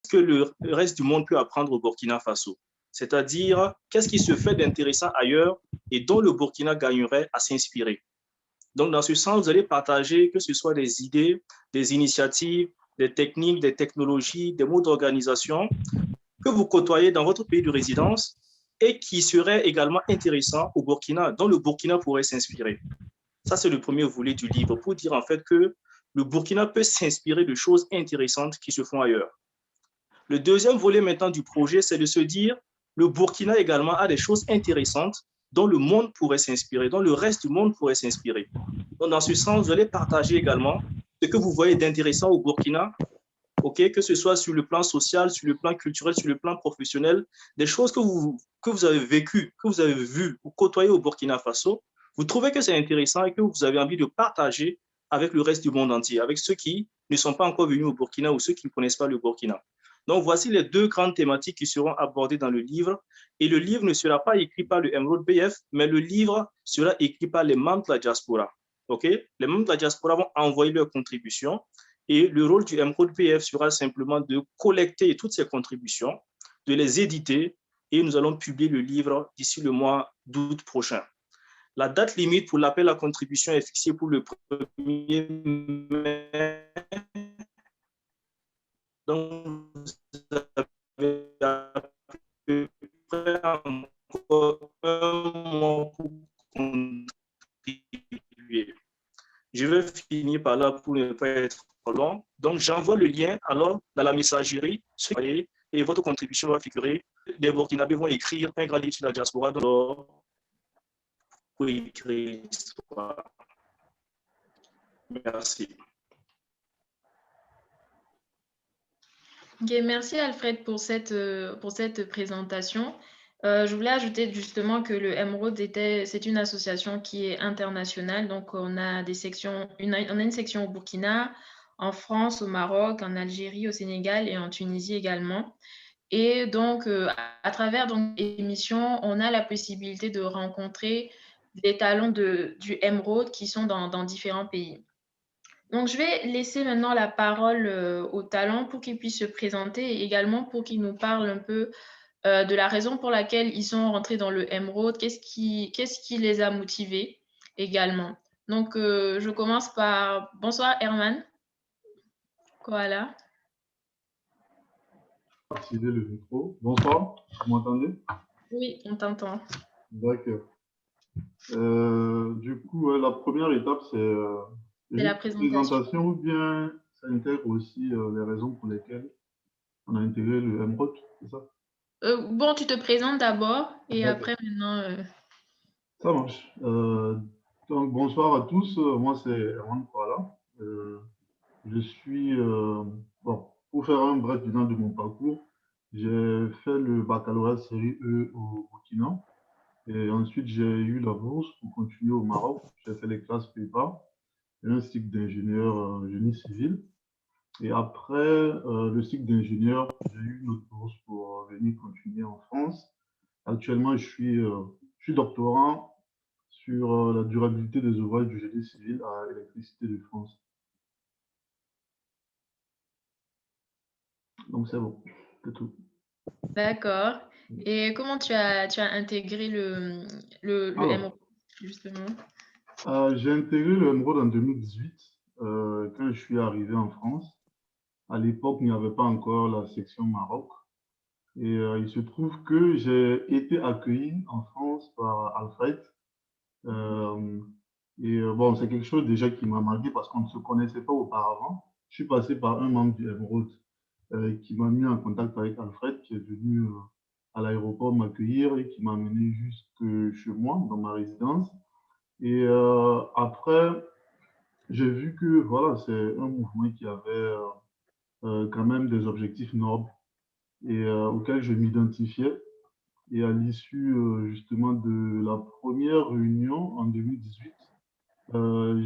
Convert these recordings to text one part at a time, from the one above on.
que le reste du monde peut apprendre au Burkina Faso? C'est-à-dire, qu'est-ce qui se fait d'intéressant ailleurs et dont le Burkina gagnerait à s'inspirer? Donc, dans ce sens, vous allez partager que ce soit des idées, des initiatives, des techniques, des technologies, des modes d'organisation que vous côtoyez dans votre pays de résidence et qui seraient également intéressants au Burkina, dont le Burkina pourrait s'inspirer. Ça, c'est le premier volet du livre pour dire en fait que le Burkina peut s'inspirer de choses intéressantes qui se font ailleurs. Le deuxième volet maintenant du projet, c'est de se dire le Burkina également a des choses intéressantes dont le monde pourrait s'inspirer, dont le reste du monde pourrait s'inspirer. Donc, dans ce sens, vous allez partager également ce que vous voyez d'intéressant au Burkina, okay, que ce soit sur le plan social, sur le plan culturel, sur le plan professionnel, des choses que vous avez vécues, que vous avez vues ou côtoyées au Burkina Faso, vous trouvez que c'est intéressant et que vous avez envie de partager avec le reste du monde entier, avec ceux qui ne sont pas encore venus au Burkina ou ceux qui ne connaissent pas le Burkina. Donc, voici les deux grandes thématiques qui seront abordées dans le livre. Et le livre ne sera pas écrit par le Emerald BF, mais le livre sera écrit par les membres de la diaspora. Okay? Les membres de la diaspora vont envoyer leurs contributions et le rôle du Emerald BF sera simplement de collecter toutes ces contributions, de les éditer et nous allons publier le livre d'ici le mois d'août prochain. La date limite pour l'appel à contribution est fixée pour le 1er mai. Donc, vous avez à peu près encore un mois pour contribuer. Je vais finir par là pour ne pas être trop long. Donc, j'envoie le lien alors dans la messagerie et votre contribution va figurer. Les Burkinabés vont écrire un grand livre sur la diaspora pour écrire l'histoire. Merci. Okay, merci Alfred pour cette présentation. Je voulais ajouter justement que le Emerald c'est une association qui est internationale. Donc, on a des sections, on a une section au Burkina, en France, au Maroc, en Algérie, au Sénégal et en Tunisie également. Et donc, à travers l'émission, on a la possibilité de rencontrer des talents du Emerald qui sont dans différents pays. Donc, je vais laisser maintenant la parole aux talents pour qu'ils puissent se présenter et également pour qu'ils nous parlent un peu de la raison pour laquelle ils sont rentrés dans le Emerald, qu'est-ce qui les a motivés également. Donc, je commence par... Bonsoir Herman. Voilà. Activer le micro. Bonsoir, vous m'entendez? Oui, on t'entend. D'accord. Du coup, la première étape, c'est la présentation ou bien ça intègre aussi les raisons pour lesquelles on a intégré le Emerald, c'est ça? Bon, tu te présentes d'abord et après maintenant... Ça marche. Donc, bonsoir à tous. Moi, c'est Herman Koala. Je suis... bon, pour faire un bref bilan de mon parcours, j'ai fait le baccalauréat série E au Burkina. Et ensuite, j'ai eu la bourse pour continuer au Maroc. J'ai fait les classes prépa et un cycle d'ingénieur génie civil. Et après le cycle d'ingénieur, j'ai eu une autre bourse pour venir continuer en France. Actuellement, je suis doctorant sur la durabilité des ouvrages du génie civil à Électricité de France. Donc, c'est bon, c'est tout. D'accord. Et comment tu as intégré le Emerald, justement? J'ai intégré le Emerald en 2018, quand je suis arrivé en France. À l'époque, il n'y avait pas encore la section Maroc. Et il se trouve que j'ai été accueilli en France par Alfred. Bon, c'est quelque chose déjà qui m'a marqué parce qu'on ne se connaissait pas auparavant. Je suis passé par un membre du Emerald qui m'a mis en contact avec Alfred, qui est venu à l'aéroport m'accueillir et qui m'a amené jusque chez moi, dans ma résidence. Et après, j'ai vu que voilà, c'est un mouvement qui avait quand même des objectifs nobles et auxquels je m'identifiais. Et à l'issue justement de la première réunion en 2018,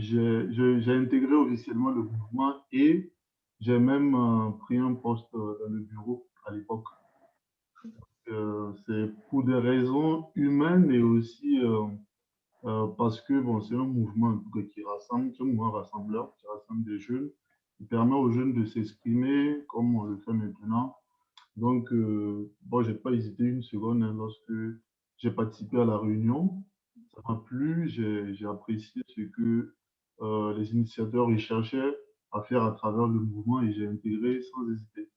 j'ai intégré officiellement le mouvement et j'ai même pris un poste dans le bureau à l'époque. C'est pour des raisons humaines et aussi parce que bon, c'est un mouvement qui rassemble, c'est un mouvement rassembleur qui rassemble des jeunes, qui permet aux jeunes de s'exprimer comme on le fait maintenant Donc, bon, je n'ai pas hésité une seconde hein, lorsque j'ai participé à la réunion. Ça m'a plu, j'ai apprécié ce que les initiateurs recherchaient à faire à travers le mouvement et j'ai intégré sans hésiter.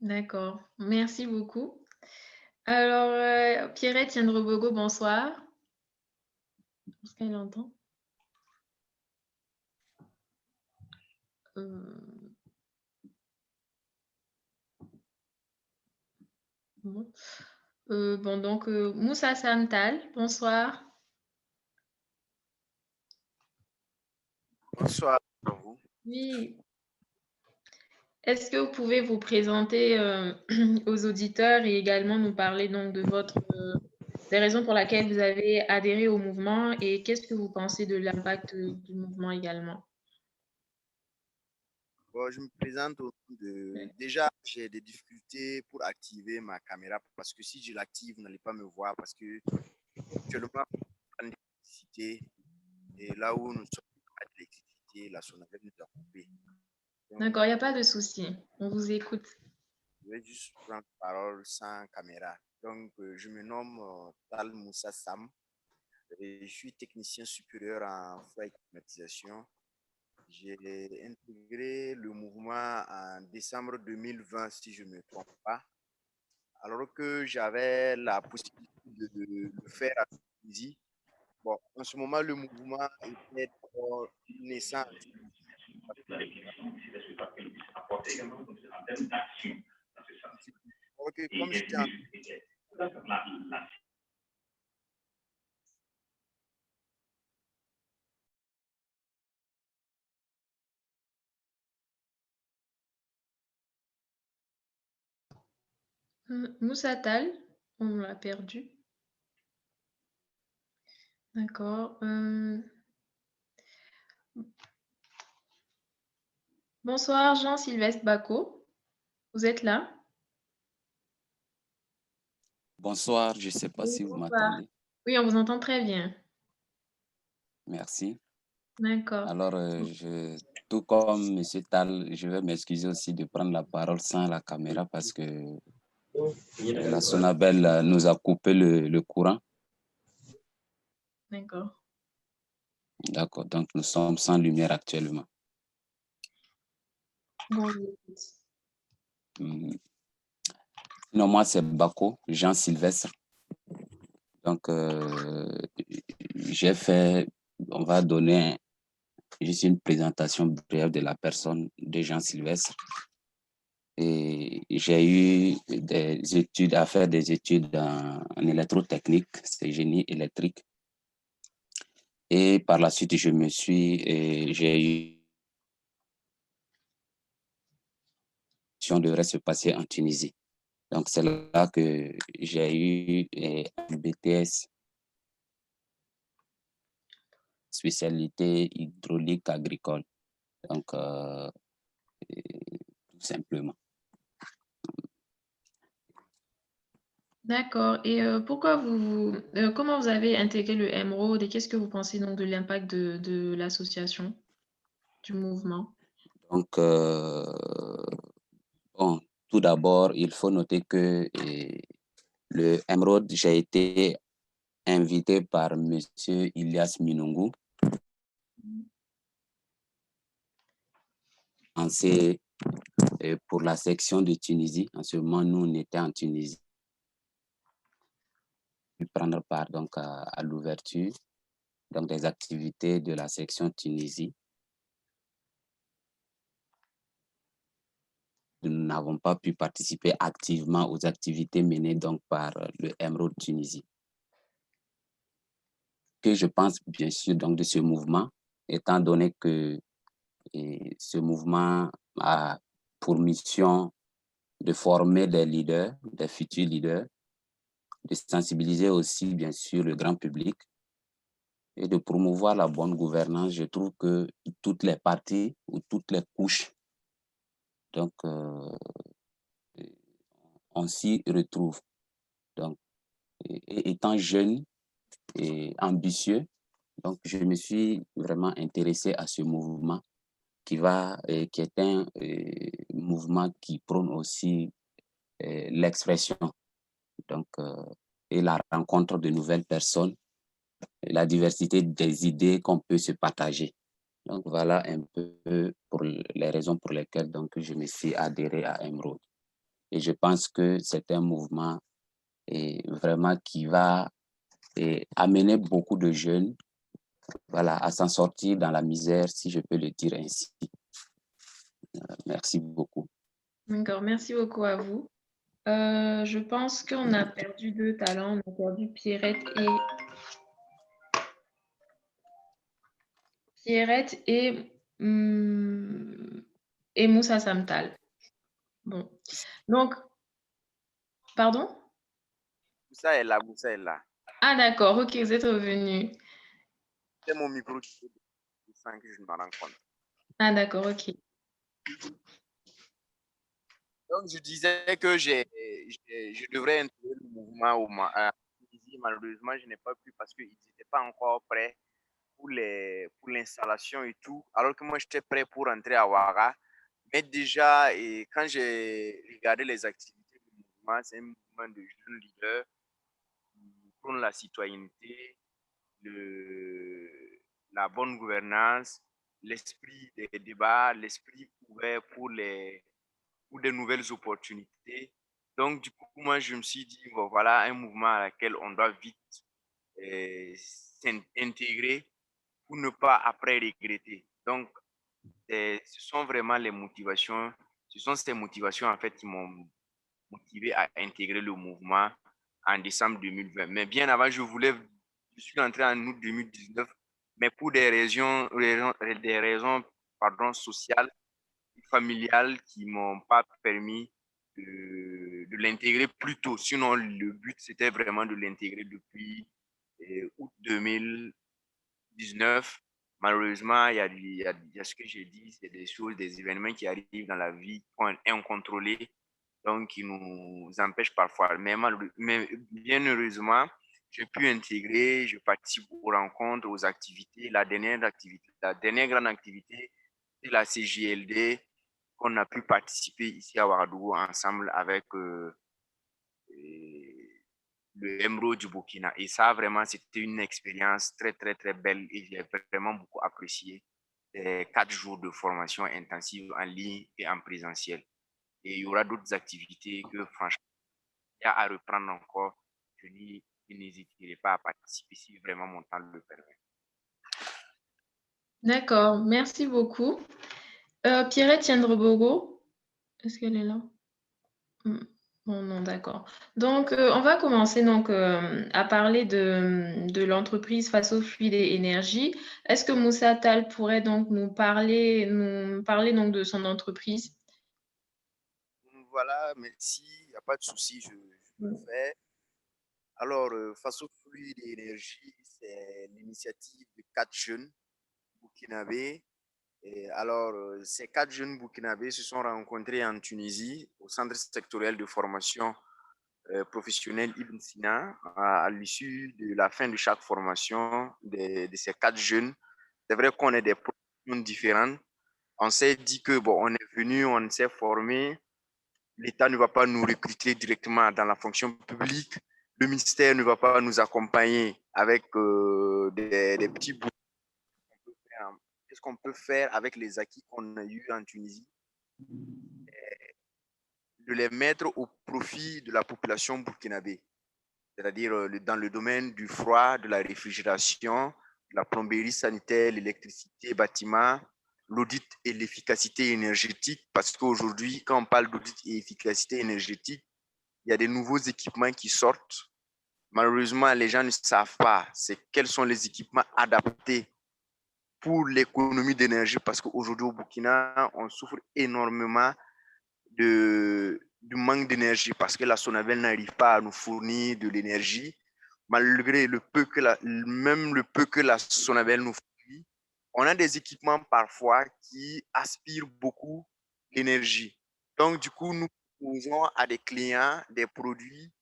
D'accord, merci beaucoup. Alors, Pierrette Yandrobogo, bonsoir. Est-ce qu'elle entend? Bon. Bon, donc, Moussa Samtal, bonsoir. Bonsoir à vous. Oui. Est-ce que vous pouvez vous présenter aux auditeurs et également nous parler donc de des raisons pour lesquelles vous avez adhéré au mouvement et qu'est-ce que vous pensez de l'impact du mouvement également? Bon, je me présente au nom de... Déjà, j'ai des difficultés pour activer ma caméra parce que si je l'active, vous n'allez pas me voir parce que actuellement, on a l'électricité et là où nous sommes à l'électricité, la sonnette nous a coupé. D'accord, il n'y a pas de souci. On vous écoute. Je vais juste prendre la parole sans caméra. Donc, je me nomme Tal Moussa Sam. Et je suis technicien supérieur en froid et climatisation. J'ai intégré le mouvement en décembre 2020, si je ne me trompe pas, alors que j'avais la possibilité de le faire à Tunisie. Bon, en ce moment, le mouvement était naissant. Ok, comme j'étais en... Moussa Tal, on l'a perdu. D'accord. Bonsoir, Jean-Sylvestre Bako. Vous êtes là? Bonsoir, je ne sais pas Oui, si vous bonsoir. m'entendez. Oui, on vous entend très bien. Merci. D'accord. Alors, tout comme M. Tal, je vais m'excuser aussi de prendre la parole sans la caméra parce que la Sonabel nous a coupé le courant. D'accord. D'accord, donc nous sommes sans lumière actuellement. Bon, je vous écoute. Sinon, moi, c'est Bako, Jean-Sylvestre. Donc, j'ai fait, on va donner juste une présentation brève de la personne de Jean-Sylvestre. Et j'ai eu des études à faire des études en électrotechnique, c'est génie électrique. Et par la suite, j'ai eu devrait se passer en Tunisie. Donc, c'est là que j'ai eu un BTS, spécialité hydraulique agricole. Donc, tout simplement. D'accord. Et pourquoi comment vous avez intégré le Emerald et qu'est-ce que vous pensez donc de l'impact de l'association, du mouvement? Donc, bon, tout d'abord, il faut noter que le Emerald, j'ai été invité par M. Ilyas Minungu, pour la section de Tunisie. En ce moment, nous, on était en Tunisie. Prendre part donc à l'ouverture donc des activités de la section Tunisie. Nous n'avons pas pu participer activement aux activités menées donc par le Emerald Tunisie. Que je pense bien sûr donc de ce mouvement, étant donné que ce mouvement a pour mission de former des leaders, des futurs leaders, de sensibiliser aussi bien sûr le grand public et de promouvoir la bonne gouvernance. Je trouve que toutes les parties ou toutes les couches, donc, on s'y retrouve. Donc, étant jeune et ambitieux, donc je me suis vraiment intéressé à ce mouvement qui est un mouvement qui prône aussi l'expression, donc, et la rencontre de nouvelles personnes, la diversité des idées qu'on peut se partager. Donc, voilà un peu pour les raisons pour lesquelles donc, je me suis adhéré à Emeraude. Et je pense que c'est un mouvement vraiment qui va amener beaucoup de jeunes à s'en sortir dans la misère, si je peux le dire ainsi. Merci beaucoup. D'accord, merci beaucoup à vous. Je pense qu'on a perdu 2 talents. On a perdu Pierrette et Moussa Samtal. Bon, donc, pardon? Moussa est là, Moussa est là. Ah d'accord, ok, vous êtes revenu. C'est mon micro qui est sans que je me rends compte. Ah d'accord, ok. Donc, je disais que je devrais intégrer le mouvement à Tunisie. Malheureusement, je n'ai pas pu parce qu'ils n'étaient pas encore prêts pour l'installation et tout. Alors que moi, j'étais prêt pour entrer à Ouaga. Mais déjà, quand j'ai regardé les activités du mouvement, c'est un mouvement de jeunes leaders qui prônent la citoyenneté, la bonne gouvernance, l'esprit des débats, l'esprit ouvert pour de nouvelles opportunités. Donc, du coup, moi, je me suis dit, bon, voilà un mouvement à laquelle on doit vite s'intégrer pour ne pas après regretter. Donc, ce sont vraiment les motivations, ce sont ces motivations en fait qui m'ont motivé à intégrer le mouvement en décembre 2020. Mais bien avant, je suis entré en août 2019, mais pour des raisons sociales et familiales qui ne m'ont pas permis de l'intégrer plus tôt. Sinon, le but, c'était vraiment de l'intégrer depuis août 2019. Malheureusement, il y a ce que j'ai dit, c'est des choses, des événements qui arrivent dans la vie incontrôlés, donc qui nous empêchent parfois. Mais bien heureusement, j'ai pu intégrer, je participe aux rencontres, aux activités. La dernière grande activité, c'est la CJLD, qu'on a pu participer ici à Ouagadougou ensemble avec le Emeraude du Burkina. Et ça, vraiment, c'était une expérience très, très, très belle et j'ai vraiment beaucoup apprécié 4 jours de formation intensive en ligne et en présentiel. Et il y aura d'autres activités que, franchement, il y a à reprendre encore. Je n'hésiterai pas à participer si vraiment mon temps le permet. D'accord, merci beaucoup. Pierrette Tiendrebogo, est-ce qu'elle est là? Bon, non, d'accord. Donc, on va commencer donc, à parler de l'entreprise Faso Fluide et Énergie. Est-ce que Moussa Tal pourrait donc nous parler donc de son entreprise? Voilà, merci, il n'y a pas de souci, je le fais. Alors, Faso Fluide et Énergie, c'est l'initiative de 4 jeunes burkinabés. Et alors, ces 4 jeunes burkinabés se sont rencontrés en Tunisie, au centre sectoriel de formation professionnelle Ibn Sina, à l'issue de la fin de chaque formation de ces 4 jeunes. C'est vrai qu'on est des professions différentes. On s'est dit que, bon, on est venu, on s'est formé. L'État ne va pas nous recruter directement dans la fonction publique. Le ministère ne va pas nous accompagner avec des petits bouts. Qu'est-ce qu'on peut faire avec les acquis qu'on a eus en Tunisie? De les mettre au profit de la population burkinabé, c'est-à-dire dans le domaine du froid, de la réfrigération, de la plomberie sanitaire, l'électricité, bâtiment, l'audit et l'efficacité énergétique, parce qu'aujourd'hui, quand on parle d'audit et efficacité énergétique, il y a des nouveaux équipements qui sortent. Malheureusement, les gens ne savent pas quels sont les équipements adaptés pour l'économie d'énergie, parce qu'aujourd'hui au Burkina, on souffre énormément du manque d'énergie parce que la Sonabel n'arrive pas à nous fournir de l'énergie. Malgré le peu que la Sonabel nous fournit, on a des équipements parfois qui aspirent beaucoup l'énergie. Donc, du coup, nous proposons à des clients des produits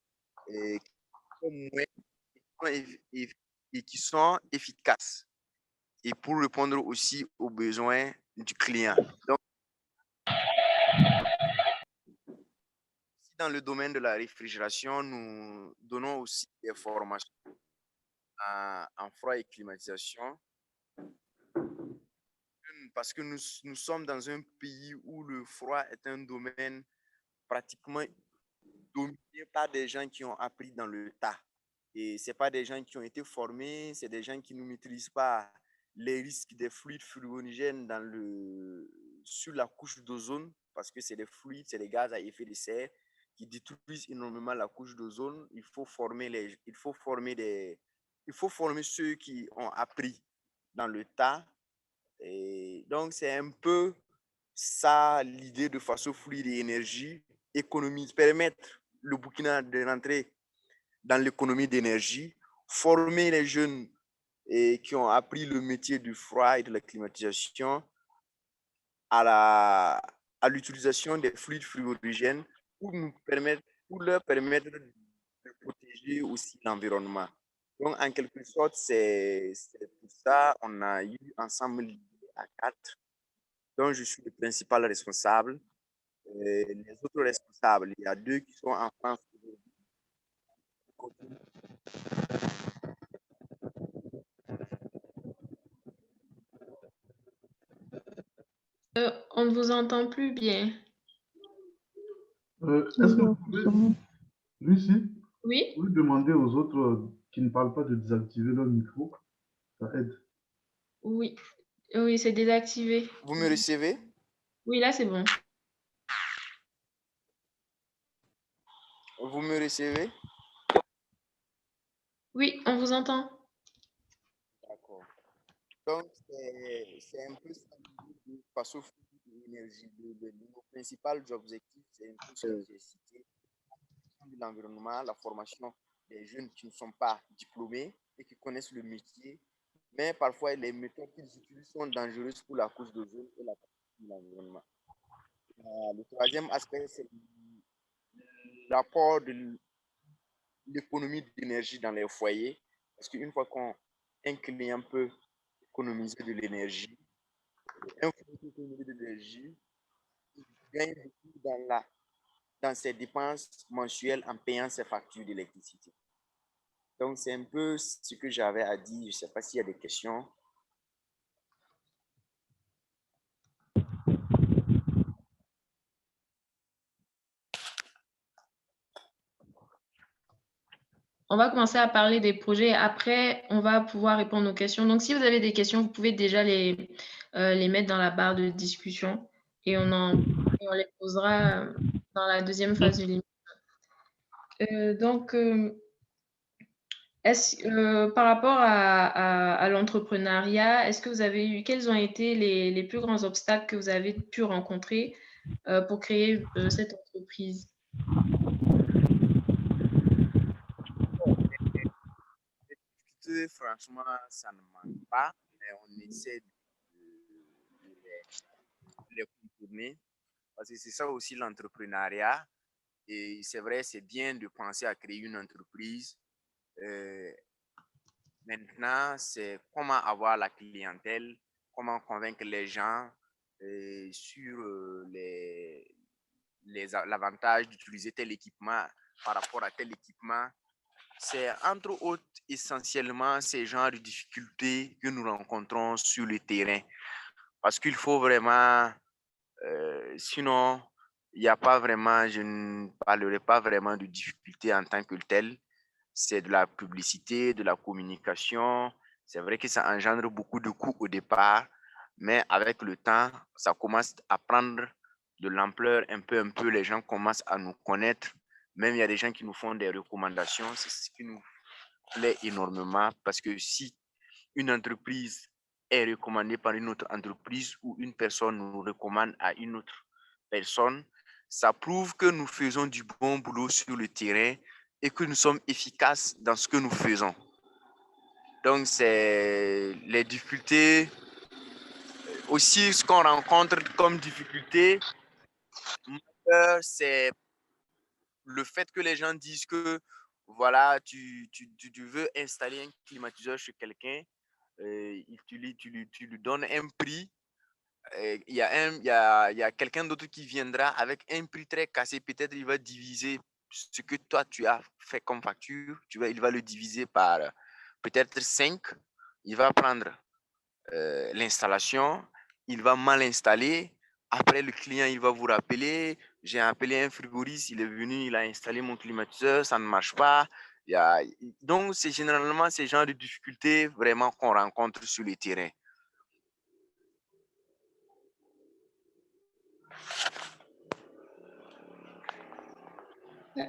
qui sont efficaces et pour répondre aussi aux besoins du client. Donc, dans le domaine de la réfrigération, nous donnons aussi des formations en froid et climatisation parce que nous sommes dans un pays où le froid est un domaine pratiquement dominé par des gens qui ont appris dans le tas. Et ce pas des gens qui ont été formés, c'est des gens qui ne maîtrisent pas les risques des fluides frigorigènes sur la couche d'ozone, parce que c'est des fluides, c'est des gaz à effet de serre qui détruisent énormément la couche d'ozone. Il faut former ceux qui ont appris dans le tas. Et donc, c'est un peu ça l'idée de façon fluide et énergie, permettre le Burkina de rentrer dans l'économie d'énergie, former les jeunes qui ont appris le métier du froid et de la climatisation à l'utilisation des fluides frigorigènes pour leur permettre de protéger aussi l'environnement. Donc, en quelque sorte, c'est pour ça qu'on a eu ensemble l'idée à 4, dont je suis le principal responsable. Les autres responsables, il y a 2 qui sont en France aujourd'hui. On ne vous entend plus bien. Est-ce que vous pouvez, Lucie, Oui? vous demander aux autres qui ne parlent pas de désactiver leur micro? Ça aide. Oui. Oui, c'est désactivé. Vous me recevez? Oui, là, c'est bon. Vous me recevez? Oui, on vous entend. D'accord. Donc, c'est un peu ça parce que l'énergie, nos principaux objectifs, c'est un peu ce que j'ai cité, l'environnement, la formation des jeunes qui ne sont pas diplômés et qui connaissent le métier, mais parfois les méthodes qu'ils utilisent sont dangereuses pour la couche d'ozone et l'environnement. Le troisième aspect, c'est l'apport de l'économie d'énergie dans les foyers, parce qu'une fois qu'un client peut économiser de l'énergie, un foyer peut économiser de l'énergie, il gagne beaucoup dans ses dépenses mensuelles en payant ses factures d'électricité. Donc, c'est un peu ce que j'avais à dire. Je ne sais pas s'il y a des questions. On va commencer à parler des projets. Après, on va pouvoir répondre aux questions. Donc, si vous avez des questions, vous pouvez déjà les mettre dans la barre de discussion et on les posera dans la deuxième phase de l'émission. Donc, par rapport à l'entrepreneuriat, est-ce que vous avez quels ont été les plus grands obstacles que vous avez pu rencontrer pour créer cette entreprise? Franchement, ça ne manque pas, mais on essaie de les contourner parce que c'est ça aussi l'entrepreneuriat. Et c'est vrai, c'est bien de penser à créer une entreprise. Maintenant, c'est comment avoir la clientèle, comment convaincre les gens sur l'avantage d'utiliser tel équipement par rapport à tel équipement. C'est entre autres essentiellement ces genres de difficultés que nous rencontrons sur le terrain. Parce qu'il faut vraiment, sinon, il n'y a pas vraiment, je ne parlerai pas vraiment de difficultés en tant que telles. C'est de la publicité, de la communication. C'est vrai que ça engendre beaucoup de coûts au départ, mais avec le temps, ça commence à prendre de l'ampleur un peu. Les gens commencent à nous connaître. Même il y a des gens qui nous font des recommandations. C'est ce qui nous plaît énormément parce que si une entreprise est recommandée par une autre entreprise ou une personne nous recommande à une autre personne, ça prouve que nous faisons du bon boulot sur le terrain et que nous sommes efficaces dans ce que nous faisons. Donc, c'est les difficultés. Aussi, ce qu'on rencontre comme difficulté, c'est le fait que les gens disent que voilà, tu veux installer un climatiseur chez quelqu'un, tu lui donnes un prix il y a quelqu'un d'autre qui viendra avec un prix très cassé. Peut-être il va diviser ce que toi tu as fait comme facture. Il va le diviser par peut-être 5. Il va prendre l'installation, il va mal installer. Après, le client, il va vous rappeler. J'ai appelé un frigoriste, il est venu, il a installé mon climatiseur, ça ne marche pas. Donc, c'est généralement ces genres de difficultés vraiment qu'on rencontre sur le terrain.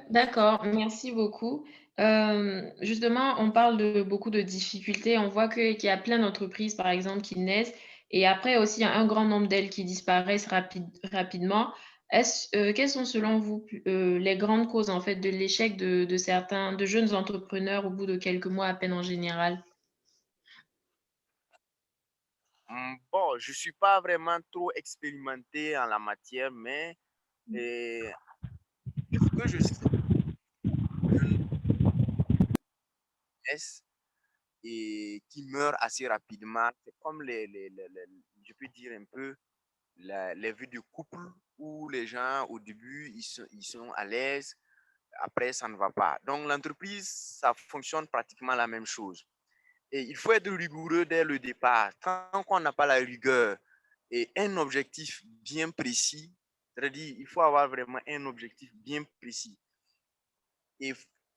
D'accord, merci beaucoup. Justement, on parle de beaucoup de difficultés. On voit qu'il y a plein d'entreprises, par exemple, qui naissent et après aussi un grand nombre d'elles qui disparaissent rapidement. Quelles sont selon vous les grandes causes en fait de l'échec de certains de jeunes entrepreneurs au bout de quelques mois à peine en général? Bon, je ne suis pas vraiment trop expérimenté en la matière, mais ce que je sais, et qui meurent assez rapidement, c'est comme je peux dire un peu, les vies de couple où les gens, au début, ils sont à l'aise, après, ça ne va pas. Donc, l'entreprise, ça fonctionne pratiquement la même chose. Et il faut être rigoureux dès le départ. Tant qu'on n'a pas la rigueur et un objectif bien précis, c'est-à-dire, il faut avoir vraiment un objectif bien précis. Et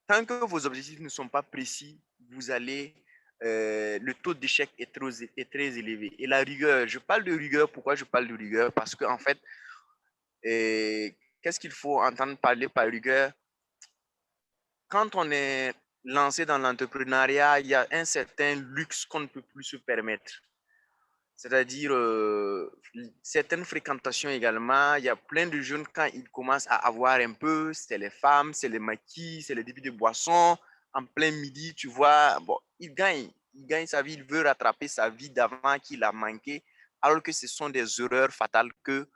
tant que vos objectifs ne sont pas précis, vous allez, le taux d'échec est très élevé. Et la rigueur, je parle de rigueur, pourquoi je parle de rigueur? Parce qu'en fait, qu'est-ce qu'il faut entendre parler par rigueur? Quand on est lancé dans l'entrepreneuriat, il y a un certain luxe qu'on ne peut plus se permettre. C'est-à-dire certaines fréquentations également. Il y a plein de jeunes, quand ils commencent à avoir un peu, c'est les femmes, c'est les maquis, c'est les débits de boissons. En plein midi, tu vois, bon, il gagne sa vie, il veut rattraper sa vie d'avant qu'il a manqué, alors que ce sont des erreurs fatales que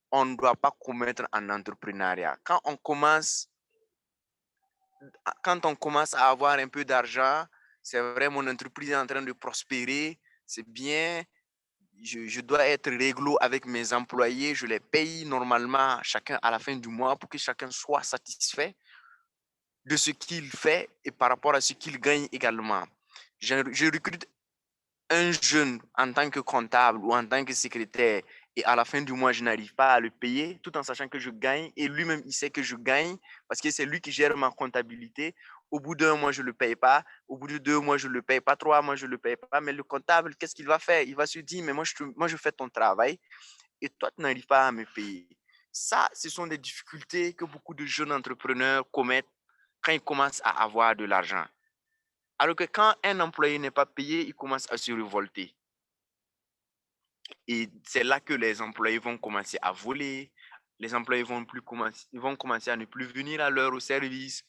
on ne doit pas commettre en entrepreneuriat. Quand on commence à avoir un peu d'argent, c'est vrai, mon entreprise est en train de prospérer, c'est bien. Je dois être réglo avec mes employés, je les paye normalement chacun à la fin du mois pour que chacun soit satisfait de ce qu'il fait et par rapport à ce qu'il gagne également. Je recrute un jeune en tant que comptable ou en tant que secrétaire et à la fin du mois, je n'arrive pas à le payer tout en sachant que je gagne et lui-même, il sait que je gagne parce que c'est lui qui gère ma comptabilité. Au bout d'un mois, je ne le paye pas. Au bout de 2 mois, je ne le paye pas. 3 mois, je ne le paye pas. Mais le comptable, qu'est-ce qu'il va faire? Il va se dire, mais moi, je fais ton travail et toi, tu n'arrives pas à me payer. Ça, ce sont des difficultés que beaucoup de jeunes entrepreneurs commettent quand ils commencent à avoir de l'argent. Alors que quand un employé n'est pas payé, il commence à se révolter. Et c'est là que les employés vont commencer à voler. Les employés ils vont commencer à ne plus venir à l'heure au service.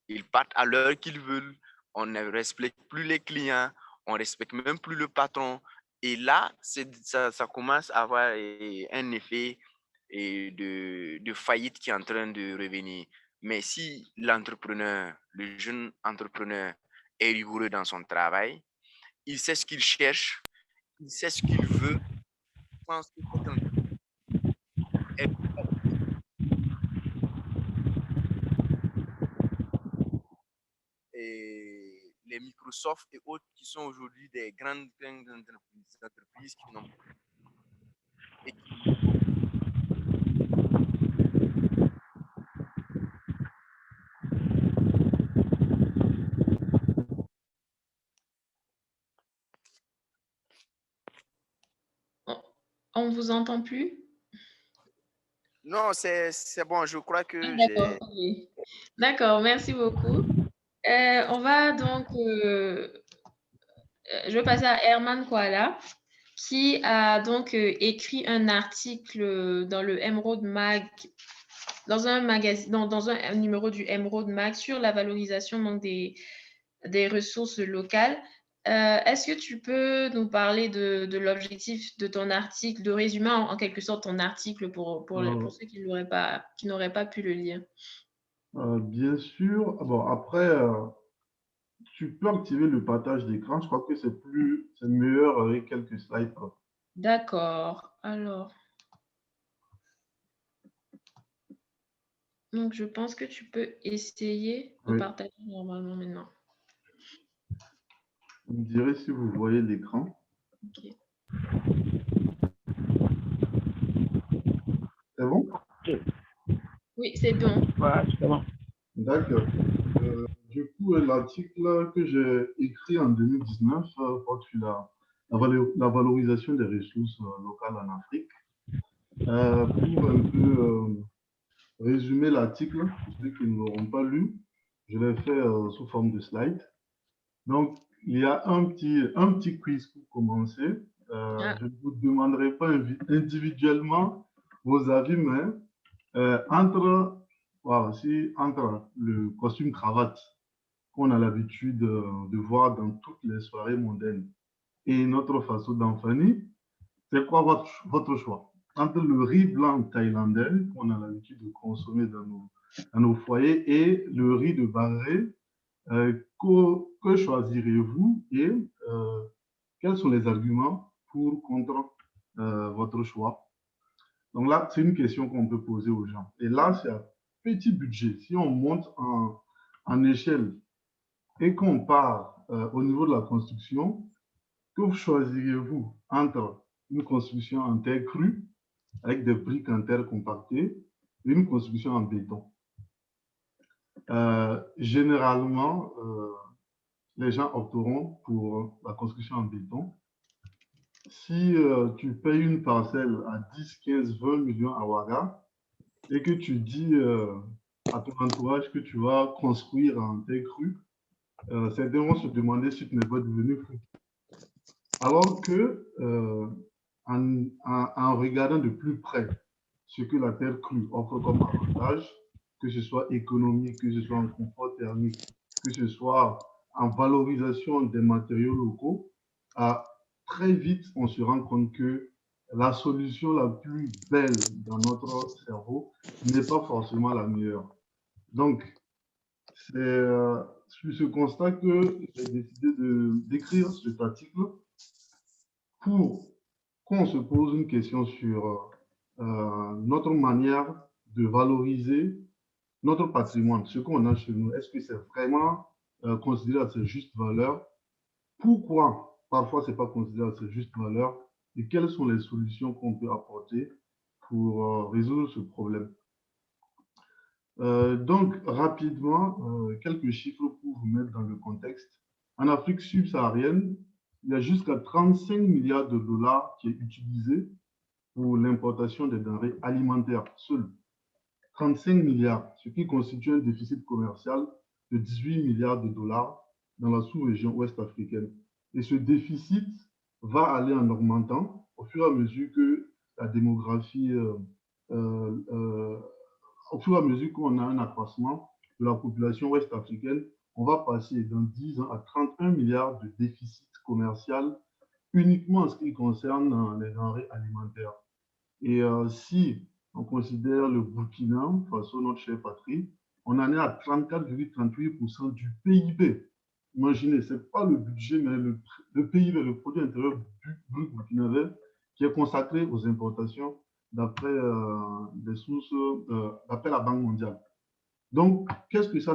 Ils partent à l'heure qu'ils veulent. On ne respecte plus les clients. On ne respecte même plus le patron. Et là, ça commence à avoir un effet de faillite qui est en train de revenir. Mais si l'entrepreneur, le jeune entrepreneur, est rigoureux dans son travail, il sait ce qu'il cherche, il sait ce qu'il veut, je pense que cette entreprise est et les Microsoft et autres qui sont aujourd'hui des grandes entreprises qui n'ont et qui- On ne vous entend plus? Non, c'est bon, je crois Ah, que d'accord, j'ai... ok. D'accord, merci beaucoup. On va donc, je vais passer à Herman Koala, qui a donc écrit un article dans le Emerald Mag, dans un magazine, dans un numéro du Emerald Mag sur la valorisation donc, des ressources locales. Est-ce que tu peux nous parler de l'objectif de ton article, de résumer en quelque sorte ton article pour ceux qui n'auraient pas pu le lire? Bien sûr. Bon, après, tu peux activer le partage d'écran. Je crois que c'est meilleur avec quelques slides. D'accord. Alors, donc je pense que tu peux essayer de Oui. partager normalement maintenant. Vous me direz si vous voyez l'écran. Ok. C'est bon? Oui, c'est bon. D'accord. Du coup, l'article que j'ai écrit en 2019 porte sur la valorisation des ressources locales en Afrique. Pour un peu résumer l'article, pour ceux qui ne l'auront pas lu, je l'ai fait sous forme de slide. Donc, il y a un petit quiz pour commencer. Je ne vous demanderai pas individuellement vos avis, mais entre le costume cravate qu'on a l'habitude de voir dans toutes les soirées mondaines et notre façon d'enfanner, c'est quoi votre choix? Entre le riz blanc thaïlandais qu'on a l'habitude de consommer dans nos foyers et le riz de Barré, que choisirez-vous et quels sont les arguments pour ou contre votre choix? Donc là, c'est une question qu'on peut poser aux gens. Et là, c'est un petit budget. Si on monte en échelle et qu'on part au niveau de la construction, que choisiriez-vous entre une construction en terre crue avec des briques en terre compactées et une construction en béton? Généralement, les gens opteront pour la construction en béton. Si tu payes une parcelle à 10, 15, 20 millions à Ouaga et que tu dis à ton entourage que tu vas construire en terre crue, certains vont se demander si tu n'es pas devenu fou. Alors que, en regardant de plus près ce que la terre crue offre comme avantage, que ce soit économique, que ce soit en confort thermique, que ce soit en valorisation des matériaux locaux, très vite, on se rend compte que la solution la plus belle dans notre cerveau n'est pas forcément la meilleure. Donc, c'est sur ce constat que j'ai décidé d'écrire cet article pour qu'on se pose une question sur notre manière de valoriser notre patrimoine, ce qu'on a chez nous. Est-ce que c'est vraiment considéré à sa juste valeur? Pourquoi parfois ce n'est pas considéré à sa juste valeur? Et quelles sont les solutions qu'on peut apporter pour résoudre ce problème? Donc, rapidement, quelques chiffres pour vous mettre dans le contexte. En Afrique subsaharienne, il y a jusqu'à 35 milliards de dollars qui est utilisé pour l'importation des denrées alimentaires seules. 35 milliards, ce qui constitue un déficit commercial de 18 milliards de dollars dans la sous-région ouest africaine. Et ce déficit va aller en augmentant au fur et à mesure que la démographie, au fur et à mesure qu'on a un accroissement de la population ouest africaine, on va passer dans 10 ans à 31 milliards de déficit commercial uniquement en ce qui concerne les denrées alimentaires. Et si on considère le Burkina, façon notre chère patrie, on en est à 34,38% du PIB. Imaginez, ce n'est pas le budget, mais le PIB, le produit intérieur brut burkinabé, qui est consacré aux importations d'après des sources, d'après la Banque mondiale. Donc, qu'est-ce que ça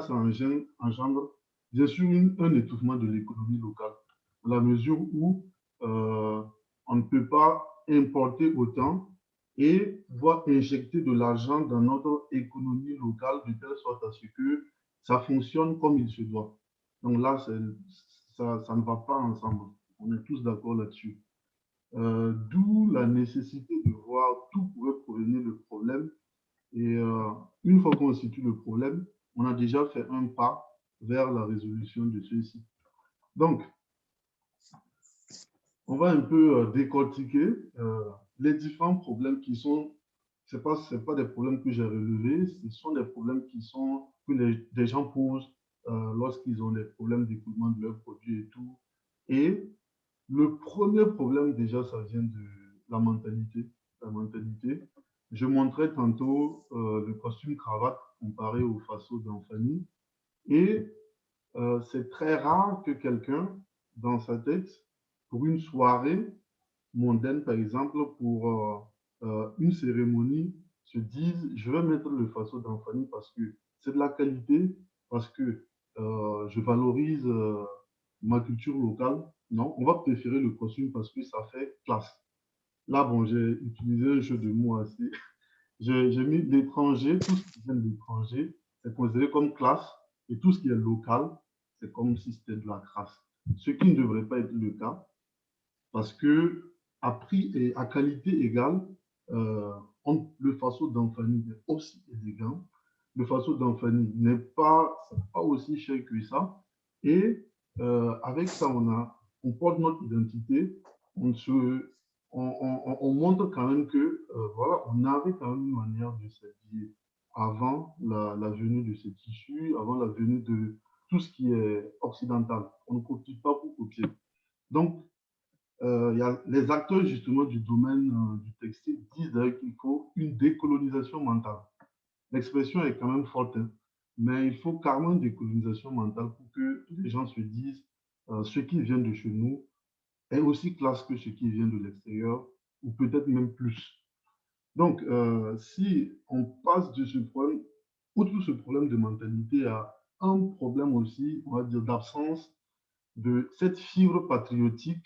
engendre? Bien sûr, un étouffement de l'économie locale, dans la mesure où on ne peut pas importer autant et pouvoir injecter de l'argent dans notre économie locale de telle sorte à ce que ça fonctionne comme il se doit. Donc là, ça ne va pas ensemble. On est tous d'accord là-dessus. D'où la nécessité de voir d'où pourrait provenir le problème. Et une fois qu'on situe le problème, on a déjà fait un pas vers la résolution de ceci. Donc, on va un peu décortiquer les différents problèmes qui sont, ce n'est pas des problèmes que j'ai relevés, ce sont des problèmes que les gens posent lorsqu'ils ont des problèmes d'écoulement de leurs produits et tout. Et le premier problème, déjà, ça vient de la mentalité. La mentalité. Je montrais tantôt le costume cravate comparé au faso d'Anfani. Et c'est très rare que quelqu'un, dans sa tête, pour une soirée, mondaines, par exemple, pour une cérémonie, se disent, je vais mettre le faso d'Anfani parce que c'est de la qualité, parce que je valorise ma culture locale. Non, on va préférer le costume parce que ça fait classe. Là, bon, j'ai utilisé un jeu de mots assez. J'ai mis l'étranger, tout ce qui vient de l'étranger, c'est considéré comme classe, et tout ce qui est local, c'est comme si c'était de la crasse. Ce qui ne devrait pas être le cas, parce que à prix et à qualité égale, euh, le faso d'Anfani est aussi élégant. Le faso d'Anfani n'est pas aussi cher que ça. Et avec ça, on porte notre identité, on, se, on montre quand même que voilà, on avait quand même une manière de s'habiller avant la venue de ces tissus, avant la venue de tout ce qui est occidental. On ne copie pas pour copier. Donc, il y a les acteurs justement du domaine du textile disent d'ailleurs qu'il faut une décolonisation mentale. L'expression est quand même forte, hein, mais il faut carrément une décolonisation mentale pour que les gens se disent ce qui vient de chez nous est aussi classe que ce qui vient de l'extérieur, ou peut-être même plus. Donc, si on passe de ce problème, outre ce problème de mentalité, à un problème aussi, on va dire, d'absence de cette fibre patriotique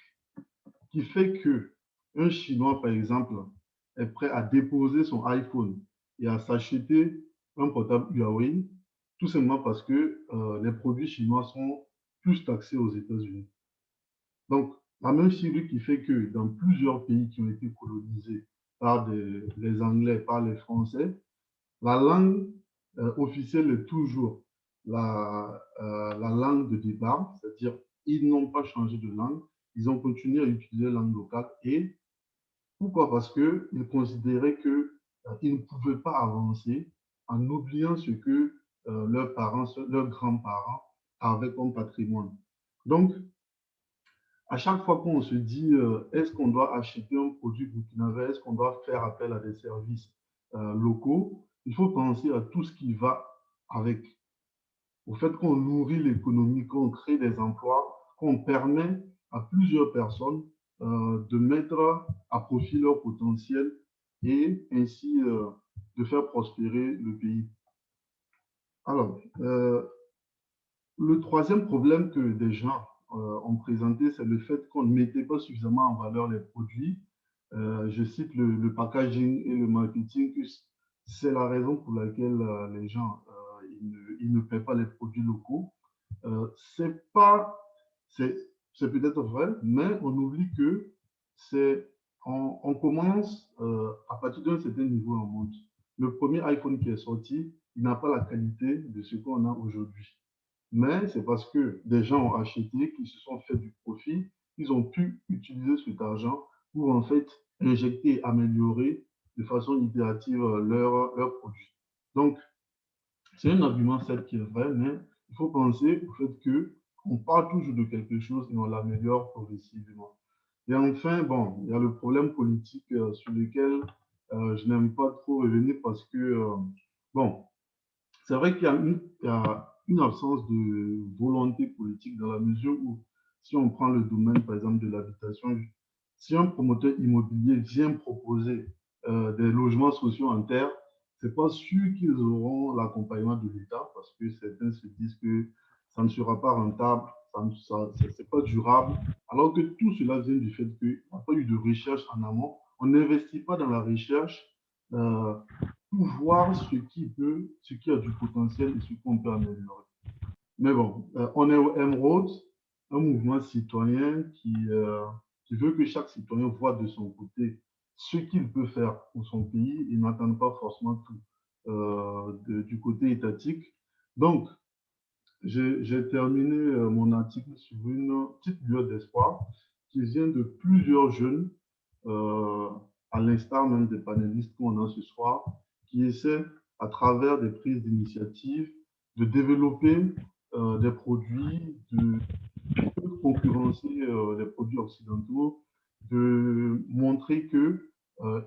qui fait que un Chinois, par exemple, est prêt à déposer son iPhone et à s'acheter un portable Huawei, tout simplement parce que les produits chinois sont plus taxés aux États-Unis. Donc, la même fibre qui fait que dans plusieurs pays qui ont été colonisés par les Anglais, par les Français, la langue officielle est toujours la langue de départ, c'est-à-dire ils n'ont pas changé de langue, ils ont continué à utiliser la langue locale. Et pourquoi? Parce qu'ils considéraient qu'ils ne pouvaient pas avancer en oubliant ce que leurs parents, leurs grands-parents avaient comme patrimoine. Donc, à chaque fois qu'on se dit est-ce qu'on doit acheter un produit burkinabé, est-ce qu'on doit faire appel à des services locaux, il faut penser à tout ce qui va avec. Au fait qu'on nourrit l'économie, qu'on crée des emplois, qu'on permet à plusieurs personnes de mettre à profit leur potentiel et ainsi de faire prospérer le pays. Alors, le troisième problème que des gens ont présenté, c'est le fait qu'on ne mettait pas suffisamment en valeur les produits. Je cite le packaging et le marketing, c'est la raison pour laquelle les gens ils ne paient pas les produits locaux. C'est pas, c'est peut-être vrai, mais on oublie que on commence à partir d'un certain niveau en monte. Le premier iPhone qui est sorti, il n'a pas la qualité de ce qu'on a aujourd'hui. Mais c'est parce que des gens ont acheté, qui se sont fait du profit, ils ont pu utiliser cet argent pour en fait injecter, améliorer de façon itérative leurs produits. Donc, c'est un argument certes qui est vrai, mais il faut penser au fait qu'on parle toujours de quelque chose et on l'améliore progressivement. Et enfin, bon, il y a le problème politique sur lequel je n'aime pas trop revenir parce que, bon, c'est vrai qu'il y a une absence de volonté politique dans la mesure où, si on prend le domaine, par exemple, de l'habitation, si un promoteur immobilier vient proposer des logements sociaux en terre, c'est pas sûr qu'ils auront l'accompagnement de l'État parce que certains se disent que ça ne sera pas rentable, c'est pas durable, alors que tout cela vient du fait qu'il n'y a pas eu de recherche en amont. On n'investit pas dans la recherche pour voir ce qui a du potentiel et ce qu'on peut améliorer. Mais bon, on est au Emerald, un mouvement citoyen qui veut que chaque citoyen voit de son côté ce qu'il peut faire pour son pays et n'attend pas forcément tout du côté étatique. Donc, j'ai terminé mon article sur une petite lueur d'espoir qui vient de plusieurs jeunes, à l'instar même des panélistes qu'on a ce soir, qui essaient, à travers des prises d'initiative, de développer des produits, de concurrencer les produits occidentaux, de montrer que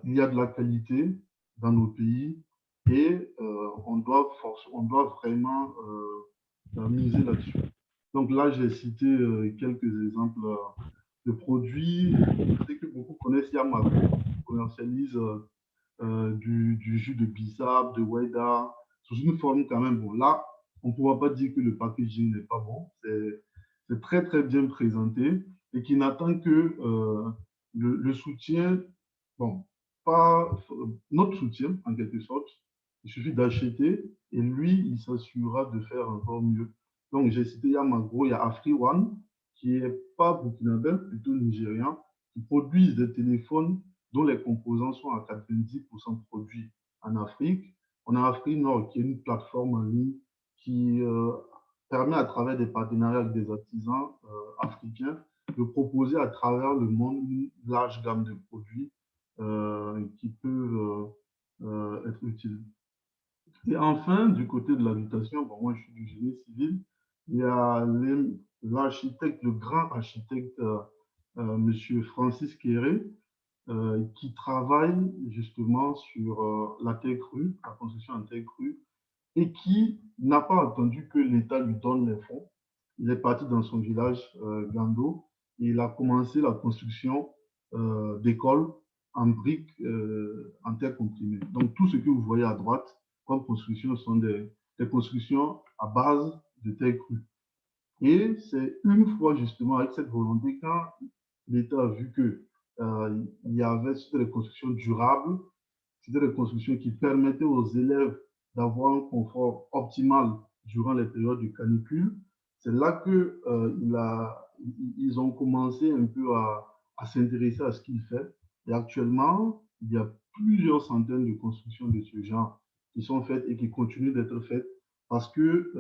il y a de la qualité dans nos pays et on doit vraiment miser là-dessus. Donc là, j'ai cité quelques exemples de produits. Je sais que beaucoup connaissent Yamago, qui commercialise du jus de bissap, de Weda, sous une forme quand même. Bon, là, on ne pourra pas dire que le packaging n'est pas bon. C'est très, très bien présenté et qui n'attend que le soutien, bon, pas notre soutien en quelque sorte. Il suffit d'acheter et lui, il s'assurera de faire encore mieux. Donc, j'ai cité Yamago, il y a AfriOne, qui n'est pas burkinabé, plutôt nigérian, qui produisent des téléphones dont les composants sont à 90% produits en Afrique. On a AfriNord, qui est une plateforme en ligne qui permet à travers des partenariats avec des artisans africains de proposer à travers le monde une large gamme de produits qui peuvent être utiles. Et enfin, du côté de l'habitation, bon, moi je suis du génie civil, il y a l'architecte, le grand architecte, monsieur Francis Kéré, qui travaille justement sur la terre crue, la construction en terre crue, et qui n'a pas attendu que l'État lui donne les fonds. Il est parti dans son village, Gando, et il a commencé la construction d'écoles en briques, en terre comprimée. Donc tout ce que vous voyez à droite comme construction sont des constructions à base de terre crue. Et c'est une fois justement avec cette volonté, quand l'État a vu que il y avait des constructions durables, c'était des constructions qui permettaient aux élèves d'avoir un confort optimal durant les périodes de canicule. C'est là que ils ont commencé un peu à s'intéresser à ce qu'il fait. Et actuellement, il y a plusieurs centaines de constructions de ce genre qui sont faites et qui continuent d'être faites parce que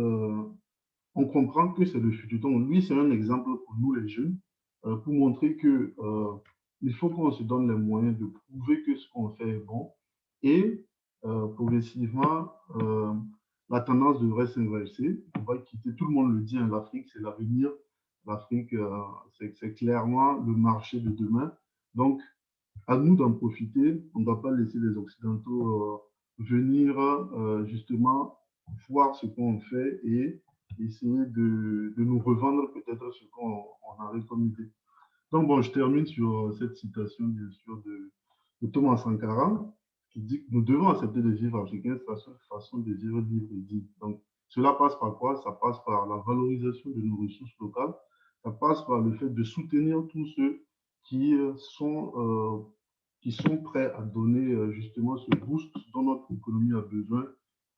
on comprend que c'est le futur. Donc, lui, c'est un exemple pour nous, les jeunes, pour montrer que il faut qu'on se donne les moyens de prouver que ce qu'on fait est bon. Et progressivement, la tendance devrait s'inverser. On va quitter, tout le monde le dit, hein, l'Afrique, c'est l'avenir. L'Afrique, c'est clairement le marché de demain. Donc, à nous d'en profiter. On ne doit pas laisser les Occidentaux venir justement voir ce qu'on fait et essayer de nous revendre peut-être ce qu'on avait comme idée. Donc, bon, je termine sur cette citation, bien sûr, de Thomas Sankara, qui dit que nous devons accepter de vivre africain, c'est la seule façon de vivre libre et digne. Donc, cela passe par quoi? Ça passe par la valorisation de nos ressources locales, ça passe par le fait de soutenir tous ceux qui sont prêts à donner justement ce boost dont notre économie a besoin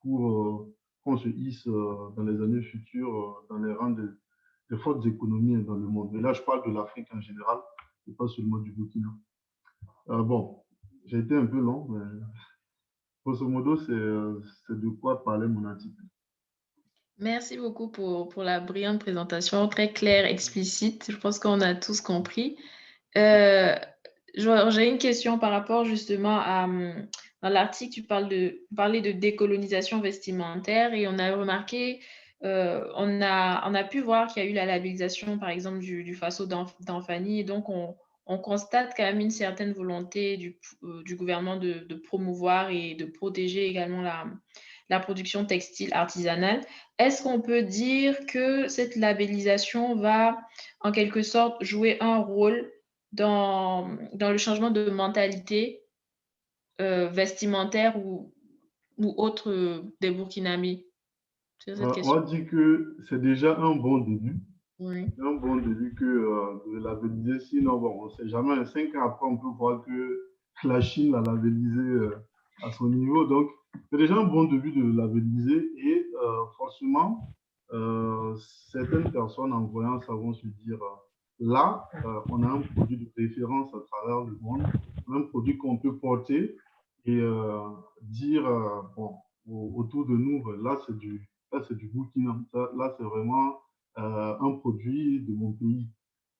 pour qu'on se hisse dans les années futures dans les rangs des fortes économies dans le monde. Mais là, je parle de l'Afrique en général et pas seulement du Burkina. Bon, j'ai été un peu long, mais grosso modo, c'est de quoi parlait mon article. Merci beaucoup pour la brillante présentation, très claire, explicite. Je pense qu'on a tous compris. J'ai une question par rapport justement à, dans l'article, tu parlais de décolonisation vestimentaire et on a remarqué, on a pu voir qu'il y a eu la labellisation, par exemple, du Faso d'Anfani, et donc on constate quand même une certaine volonté du gouvernement de promouvoir et de protéger également la production textile artisanale. Est-ce qu'on peut dire que cette labellisation va en quelque sorte jouer un rôle dans le changement de mentalité vestimentaire ou autre des Burkinabés? C'est cette On question. va dire que c'est déjà un bon début. Oui. Un bon début que de labelliser. Sinon, bon, on ne sait jamais. 5 ans après, on peut voir que la Chine l'a labellisé à son niveau. Donc, c'est déjà un bon début de labelliser. Et forcément, certaines personnes en voyant ça vont se dire là, on a un produit de référence à travers le monde, un produit qu'on peut porter et dire bon, autour de nous, là, c'est du Burkina. Là, c'est vraiment un produit de mon pays.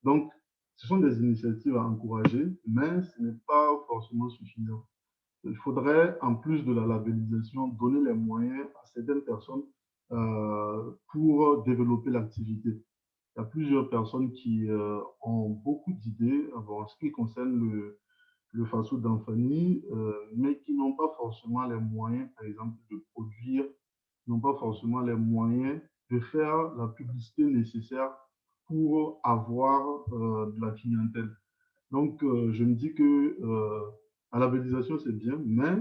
Donc, ce sont des initiatives à encourager, mais ce n'est pas forcément suffisant. Il faudrait, en plus de la labellisation, donner les moyens à certaines personnes pour développer l'activité. Il y a plusieurs personnes qui ont beaucoup d'idées en ce qui concerne le Faso d'Anfani, mais qui n'ont pas forcément les moyens, par exemple, de produire, n'ont pas forcément les moyens de faire la publicité nécessaire pour avoir de la clientèle. Donc, je me dis que la labellisation, c'est bien, mais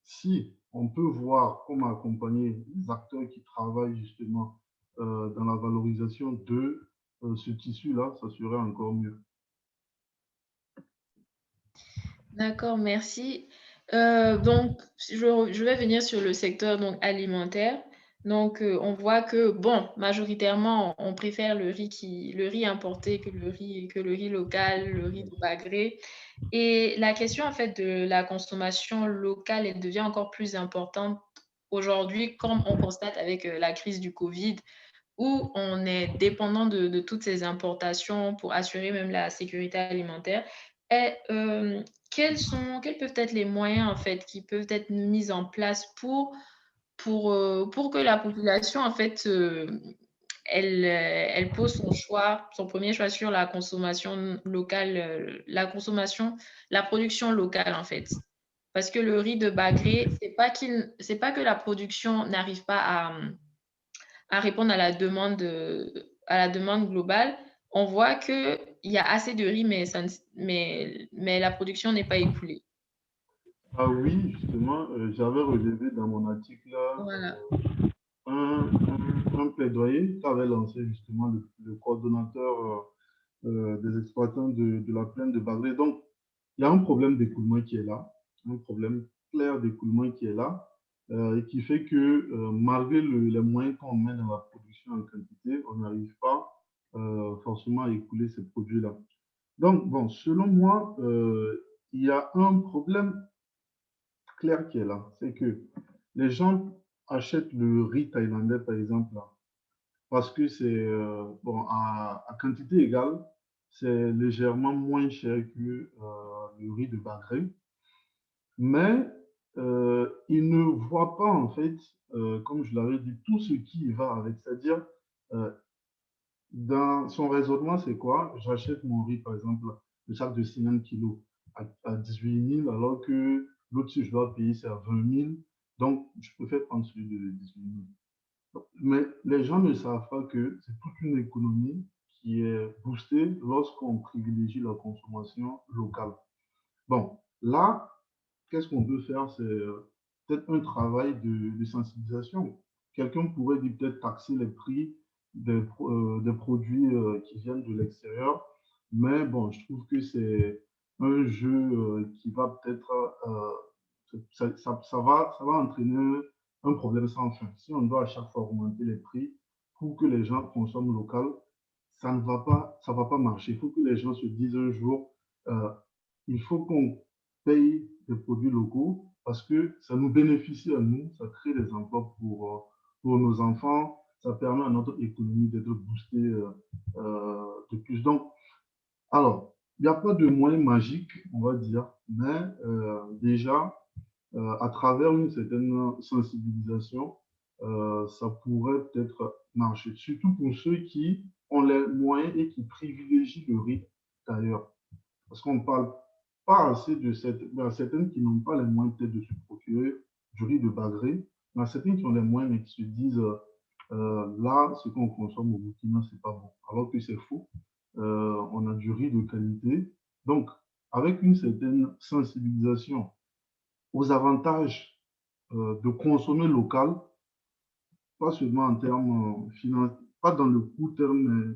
si on peut voir comment accompagner les acteurs qui travaillent justement dans la valorisation de ce tissu-là, ça serait encore mieux. D'accord, merci. Donc, je vais venir sur le secteur donc, alimentaire. Donc, on voit que, bon, majoritairement, on préfère le riz importé que le riz local, le riz de bas gré. Et la question, en fait, de la consommation locale, elle devient encore plus importante aujourd'hui, comme on constate avec la crise du Covid, où on est dépendant de toutes ces importations pour assurer même la sécurité alimentaire. Et quels peuvent être les moyens, en fait, qui peuvent être mis en place pour que la population, en fait, elle pose son premier choix sur la consommation locale, la production locale, en fait. Parce que le riz de bas gré, c'est pas que la production n'arrive pas à répondre à la demande globale. On voit qu'il y a assez de riz, mais la production n'est pas écoulée. Ah oui, justement, j'avais relevé dans mon article là, Voilà. un plaidoyer qu'avait lancé justement le coordonnateur des exploitants de la plaine de Bagré. Donc, il y a un problème d'écoulement qui est là, un problème clair d'écoulement qui est là, et qui fait que malgré les moyens qu'on met dans la production en quantité, on n'arrive pas forcément à écouler ces produits-là. Donc, bon, selon moi, il y a un problème clair qui est là, c'est que les gens achètent le riz thaïlandais, par exemple, là, parce que c'est, bon, à quantité égale, c'est légèrement moins cher que le riz de bas gré. Mais ils ne voient pas, en fait, comme je l'avais dit, tout ce qui y va avec. C'est-à-dire, dans son raisonnement, c'est quoi? J'achète mon riz, par exemple, le sac de 50 kilos à 18 000, alors que l'autre, si je dois payer, c'est à 20 000. Donc, je préfère prendre celui de 18 000. Mais les gens ne savent pas que c'est toute une économie qui est boostée lorsqu'on privilégie la consommation locale. Bon, là, qu'est-ce qu'on peut faire? C'est peut-être un travail de sensibilisation. Quelqu'un pourrait dire peut-être taxer les prix des produits qui viennent de l'extérieur, mais bon, je trouve que c'est un jeu qui va peut-être, ça va entraîner un problème sans fin. Si on doit à chaque fois augmenter les prix pour que les gens consomment local, ça ne va pas marcher. Il faut que les gens se disent un jour, il faut qu'on paye des produits locaux parce que ça nous bénéficie à nous, ça crée des emplois pour nos enfants, ça permet à notre économie d'être boostée de plus. Donc, alors, il n'y a pas de moyen magique, on va dire, mais déjà, à travers une certaine sensibilisation, ça pourrait peut-être marcher, surtout pour ceux qui ont les moyens et qui privilégient le riz d'ailleurs. Parce qu'on ne parle pas assez de certaines qui n'ont pas les moyens peut-être de se procurer du riz de bas gré, mais certaines qui ont les moyens mais qui se disent là, ce qu'on consomme au Burkina, c'est pas bon. Alors que c'est faux. On a du riz de qualité. Donc, avec une certaine sensibilisation aux avantages de consommer local, pas seulement en termes financiers, pas dans le court terme, mais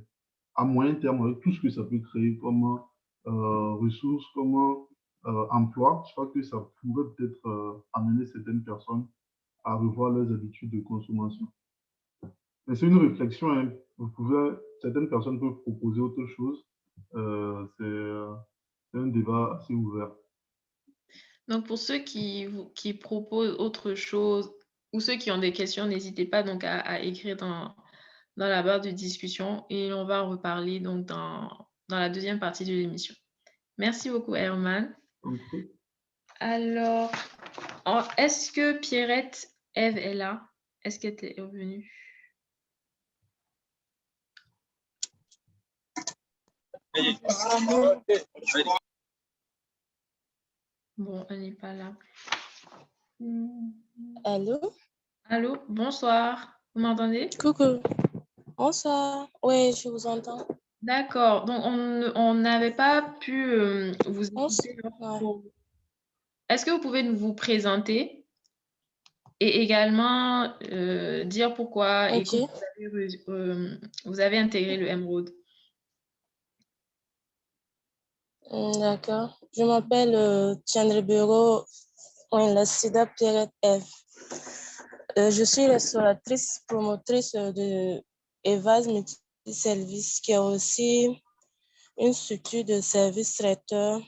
à moyen terme, avec tout ce que ça peut créer comme ressources, comme emploi, je crois que ça pourrait peut-être amener certaines personnes à revoir leurs habitudes de consommation. Mais c'est une réflexion, hein. Certaines personnes peuvent proposer autre chose. C'est un débat assez ouvert. Donc, pour ceux qui proposent autre chose ou ceux qui ont des questions, n'hésitez pas donc à écrire dans la barre de discussion et on va en reparler donc dans la deuxième partie de l'émission. Merci beaucoup, Herman. Okay. Alors, est-ce que Pierrette Ève est là? Est-ce qu'elle est revenue? Bon, elle n'est pas là. Allô? Allô, bonsoir. Vous m'entendez? Coucou. Bonsoir. Oui, je vous entends. D'accord. Donc, on n'avait pas pu vous écouter. Bonsoir. Est-ce que vous pouvez vous présenter et également dire pourquoi et Ok. comment vous avez intégré le Emerald? D'accord. Je m'appelle Tiandre Sida Pierrette F. Je suis restauratrice, promotrice de Evas Multiservice, qui est aussi une structure de service traiteur,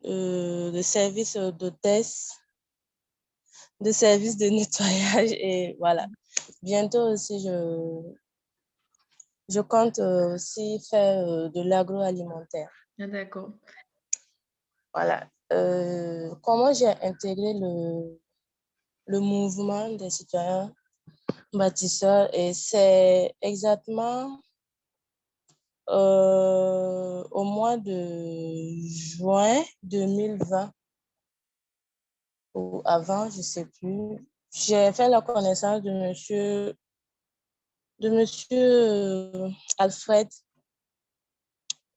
de service d'hôtesse, de service de nettoyage et voilà. Bientôt aussi, je compte aussi faire de l'agroalimentaire. Ah, d'accord. Voilà. Comment j'ai intégré le mouvement des citoyens bâtisseurs, et c'est exactement au mois de juin 2020 ou avant, je ne sais plus. J'ai fait la connaissance de monsieur Alfred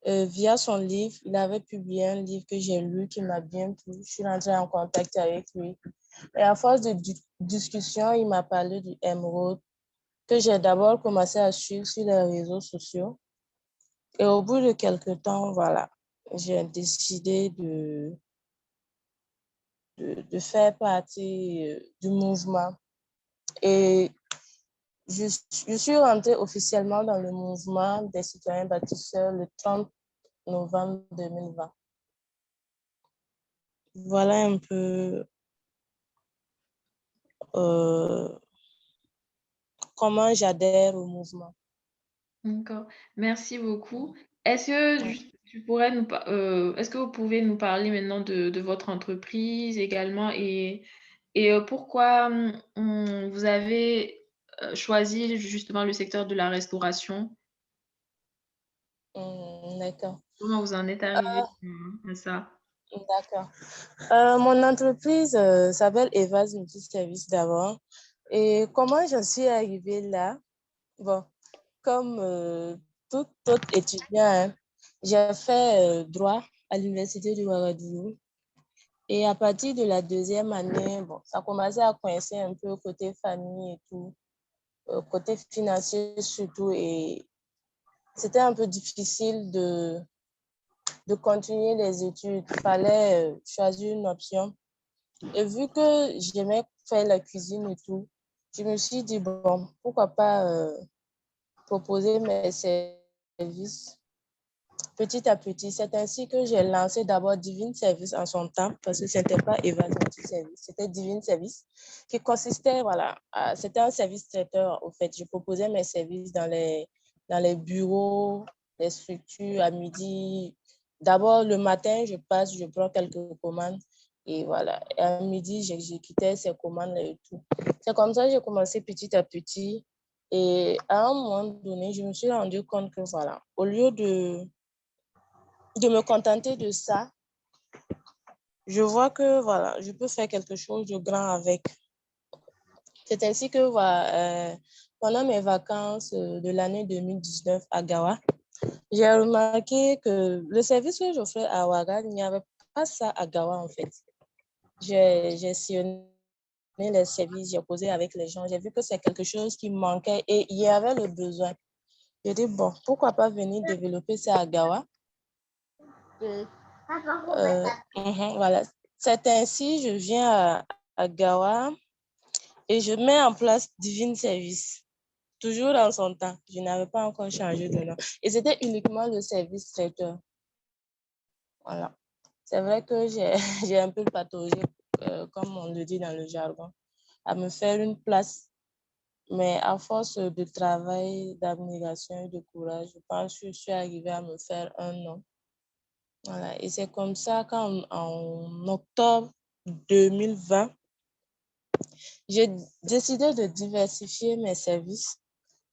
via son livre. Il avait publié un livre que j'ai lu qui m'a bien plu. Je suis rentrée en contact avec lui. Et à force de discussion, il m'a parlé du Emerald, que j'ai d'abord commencé à suivre sur les réseaux sociaux. Et au bout de quelques temps, voilà, j'ai décidé de faire partie du mouvement. Et je suis rentrée officiellement dans le mouvement des citoyens bâtisseurs le 30 novembre 2020. Voilà un peu comment j'adhère au mouvement. D'accord. Merci beaucoup. Est-ce que est-ce que vous pouvez nous parler maintenant de votre entreprise également et pourquoi vous avez choisi justement le secteur de la restauration? D'accord. Comment vous en êtes arrivé à ça? D'accord. Mon entreprise s'appelle Evas Multiservice d'abord. Et comment j'en suis arrivée là? Bon, comme tout autre étudiant, hein, j'ai fait droit à l'université de Ouagadougou. Et à partir de la deuxième année, bon, ça commençait à coincer un peu côté famille et tout, côté financier surtout. Et c'était un peu difficile de continuer les études. Il fallait choisir une option. Et vu que j'aimais faire la cuisine et tout, je me suis dit, bon, pourquoi pas proposer mes services petit à petit. C'est ainsi que j'ai lancé d'abord Divine Service en son temps, parce que ce n'était pas Evas Multiservice, c'était Divine Service, qui consistait, voilà, c'était un service traiteur, au fait. Je proposais mes services dans les bureaux, les structures à midi. D'abord, le matin, je passe, je prends quelques commandes. Et voilà, et à midi, j'exécutais ces commandes et tout. C'est comme ça que j'ai commencé petit à petit. Et à un moment donné, je me suis rendu compte que, voilà, au lieu de me contenter de ça, je vois que, voilà, je peux faire quelque chose de grand avec. C'est ainsi que, voilà, pendant mes vacances de l'année 2019 à Gawa, j'ai remarqué que le service que j'offrais à Ouaga, il n'y avait pas ça à Gawa, en fait. J'ai sillonné les services, j'ai causé avec les gens, j'ai vu que c'est quelque chose qui manquait et il y avait le besoin. J'ai dit, bon, pourquoi pas venir développer ça à Gawa? Voilà. C'est ainsi, je viens à Gawa et je mets en place Divine Service. Toujours dans son temps. Je n'avais pas encore changé de nom. Et c'était uniquement le service traiteur. Voilà. C'est vrai que j'ai un peu pataugé, comme on le dit dans le jargon, à me faire une place. Mais à force de travail, d'abnégation et de courage, je pense que je suis arrivée à me faire un nom. Voilà. Et c'est comme ça qu'en octobre 2020, j'ai décidé de diversifier mes services.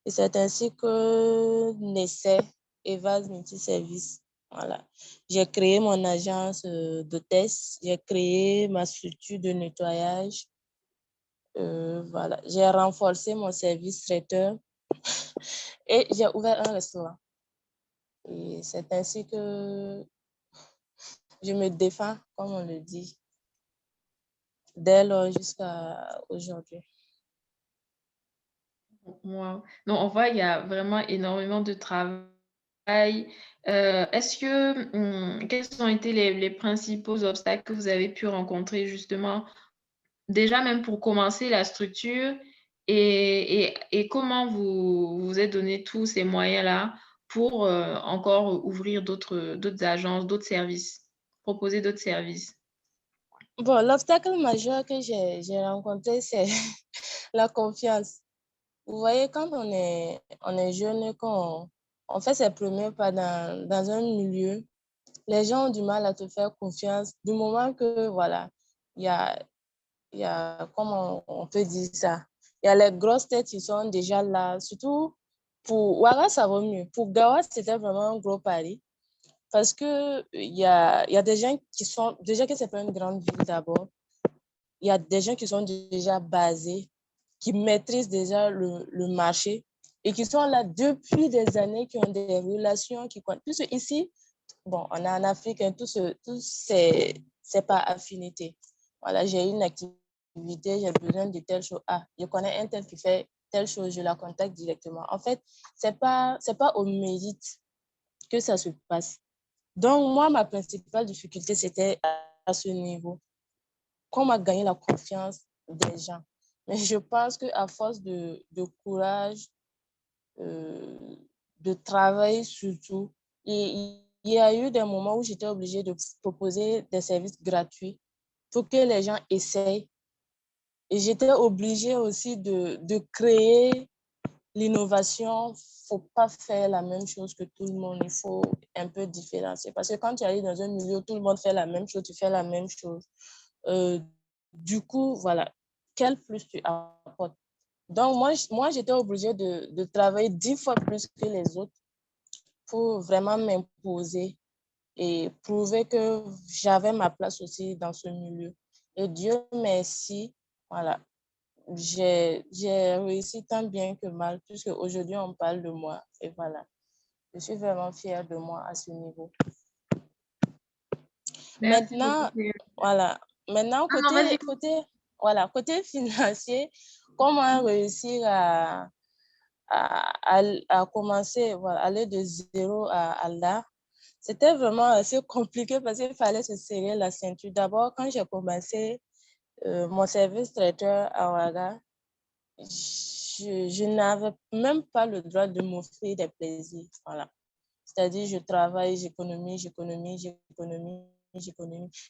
Et c'est ainsi que naissait Evas Multiservice. Voilà. J'ai créé mon agence d'hôtesse, j'ai créé ma structure de nettoyage. Voilà. J'ai renforcé mon service traiteur. Et j'ai ouvert un restaurant. Et c'est ainsi que je me défends, comme on le dit, dès lors jusqu'à aujourd'hui. Wow. Donc, on voit, il y a vraiment énormément de travail. Est-ce que, quels ont été les principaux obstacles que vous avez pu rencontrer justement, déjà même pour commencer la structure et comment vous vous êtes donné tous ces moyens-là pour encore ouvrir d'autres agences, d'autres services, proposer d'autres services? Bon, l'obstacle majeur que j'ai rencontré, c'est la confiance. Vous voyez, quand on est jeune, quand on fait ses premiers pas dans un milieu, les gens ont du mal à te faire confiance du moment que, voilà, il y a, comment on peut dire ça, il y a les grosses têtes qui sont déjà là, surtout pour Ouaga, ça vaut mieux. Pour Gawa, c'était vraiment un gros pari parce que il y a des gens qui sont, déjà que c'est pas une grande ville d'abord, il y a des gens qui sont déjà basés, qui maîtrisent déjà le marché et qui sont là depuis des années, qui ont des relations, qui comptent. Puisque ici, bon, on est en Afrique, hein, c'est pas affinité. Voilà, j'ai une activité, j'ai besoin de telle chose. Ah, je connais un tel qui fait telle chose, je la contacte directement. En fait, c'est pas au mérite que ça se passe. Donc, moi, ma principale difficulté, c'était à ce niveau. Comment gagner la confiance des gens. Mais je pense qu'à force de courage, de travail surtout, il y a eu des moments où j'étais obligée de proposer des services gratuits pour que les gens essayent. Et j'étais obligée aussi de créer l'innovation. Il ne faut pas faire la même chose que tout le monde. Il faut un peu différencier. Parce que quand tu arrives dans un milieu où tout le monde fait la même chose, tu fais la même chose. Du coup, voilà, quel plus tu apportes. Donc, moi j'étais obligée de travailler 10 fois plus que les autres pour vraiment m'imposer et prouver que j'avais ma place aussi dans ce milieu. Et Dieu merci, voilà, j'ai réussi tant bien que mal, puisque aujourd'hui on parle de moi. Et voilà, je suis vraiment fière de moi à ce niveau. Merci Maintenant, beaucoup. voilà. Maintenant, Ah non, vas-y. côté financier, comment réussir à commencer, voilà, aller de zéro à là. C'était vraiment assez compliqué parce qu'il fallait se serrer la ceinture. D'abord, quand j'ai commencé mon service traiteur à Ouaga, je n'avais même pas le droit de m'offrir des plaisirs. Voilà. C'est-à-dire, je travaille, j'économise.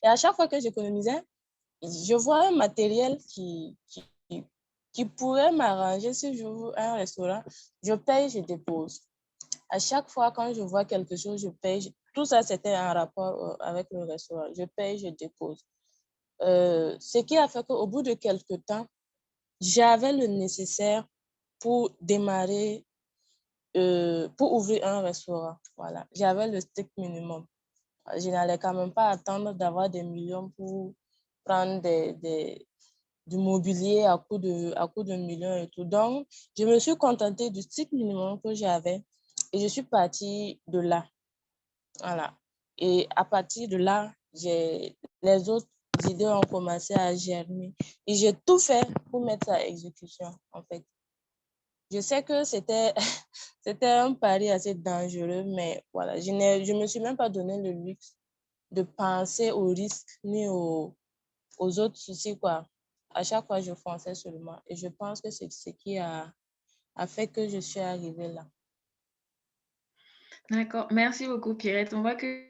Et à chaque fois que j'économisais, je vois un matériel qui pourrait m'arranger si j'ouvre un restaurant. Je paye, je dépose. À chaque fois, quand je vois quelque chose, je paye. Tout ça, c'était en rapport avec le restaurant. Je paye, je dépose. Ce qui a fait qu'au bout de quelques temps, j'avais le nécessaire pour démarrer, pour ouvrir un restaurant. Voilà. J'avais le strict minimum. Je n'allais quand même pas attendre d'avoir des millions pour prendre du mobilier à coup de millions et tout. Donc, je me suis contentée du strict minimum que j'avais et je suis partie de là. Voilà. Et à partir de là, les autres idées ont commencé à germer et j'ai tout fait pour mettre ça à exécution, en fait. Je sais que c'était un pari assez dangereux, mais voilà, je ne me suis même pas donné le luxe de penser aux risques ni aux autres soucis, quoi. À chaque fois, je fonçais seulement. Et je pense que c'est ce qui a fait que je suis arrivée là. D'accord. Merci beaucoup, Pierrette. On voit que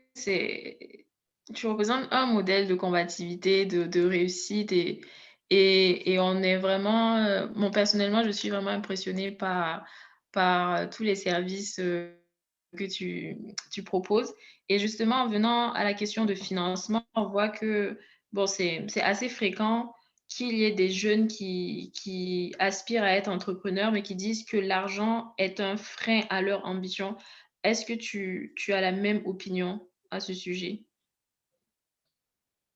tu représentes un modèle de combativité, de réussite et on est vraiment, bon, personnellement, je suis vraiment impressionnée par tous les services que tu proposes. Et justement, en venant à la question de financement, on voit que, bon, c'est assez fréquent qu'il y ait des jeunes qui aspirent à être entrepreneurs, mais qui disent que l'argent est un frein à leur ambition. Est-ce que tu as la même opinion à ce sujet?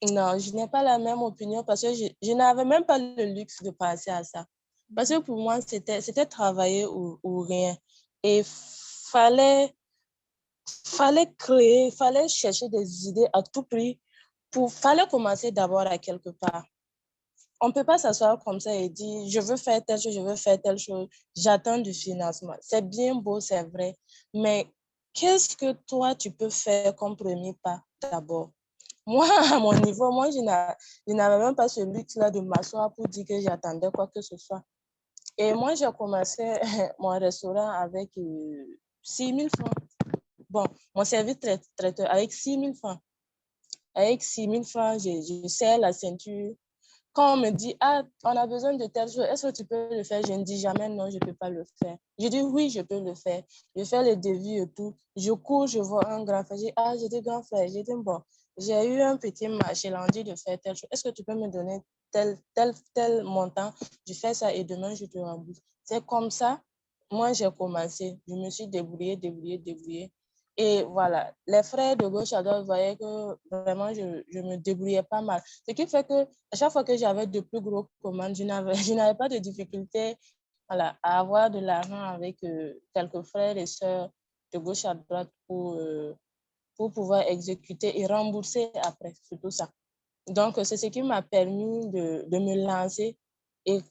Non, je n'ai pas la même opinion parce que je n'avais même pas le luxe de penser à ça. Parce que pour moi, c'était travailler ou rien. Et fallait créer, fallait chercher des idées à tout prix. Fallait commencer d'abord à quelque part. On ne peut pas s'asseoir comme ça et dire, je veux faire telle chose, je veux faire telle chose, j'attends du financement. C'est bien beau, c'est vrai, mais qu'est-ce que toi, tu peux faire comme premier pas d'abord? Moi, à mon niveau, moi, je n'avais même pas ce luxe-là de m'asseoir pour dire que j'attendais quoi que ce soit. Et moi, j'ai commencé mon restaurant avec 6 000 francs. Bon, mon service traiteur avec 6 000 francs. Avec 6 000 francs, je serre la ceinture. Quand on me dit, ah, on a besoin de telle chose, est-ce que tu peux le faire? Je ne dis jamais non, je ne peux pas le faire. Je dis oui, je peux le faire. Je fais les devis et tout. Je cours, je vois un grand frère. Je dis, ah, j'ai dit grand frère. J'ai dit, bon, j'ai eu un petit marché lundi de faire telle chose. Est-ce que tu peux me donner tel montant? Je fais ça et demain, je te rembourse. C'est comme ça, moi, j'ai commencé. Je me suis débrouillée. Et voilà, les frères de gauche à droite voyaient que vraiment, je me débrouillais pas mal. Ce qui fait que à chaque fois que j'avais de plus gros commandes, je n'avais pas de difficulté, voilà, à avoir de l'argent avec quelques frères et sœurs de gauche à droite pour pouvoir exécuter et rembourser après, c'est tout ça. Donc, c'est ce qui m'a permis de me lancer. Et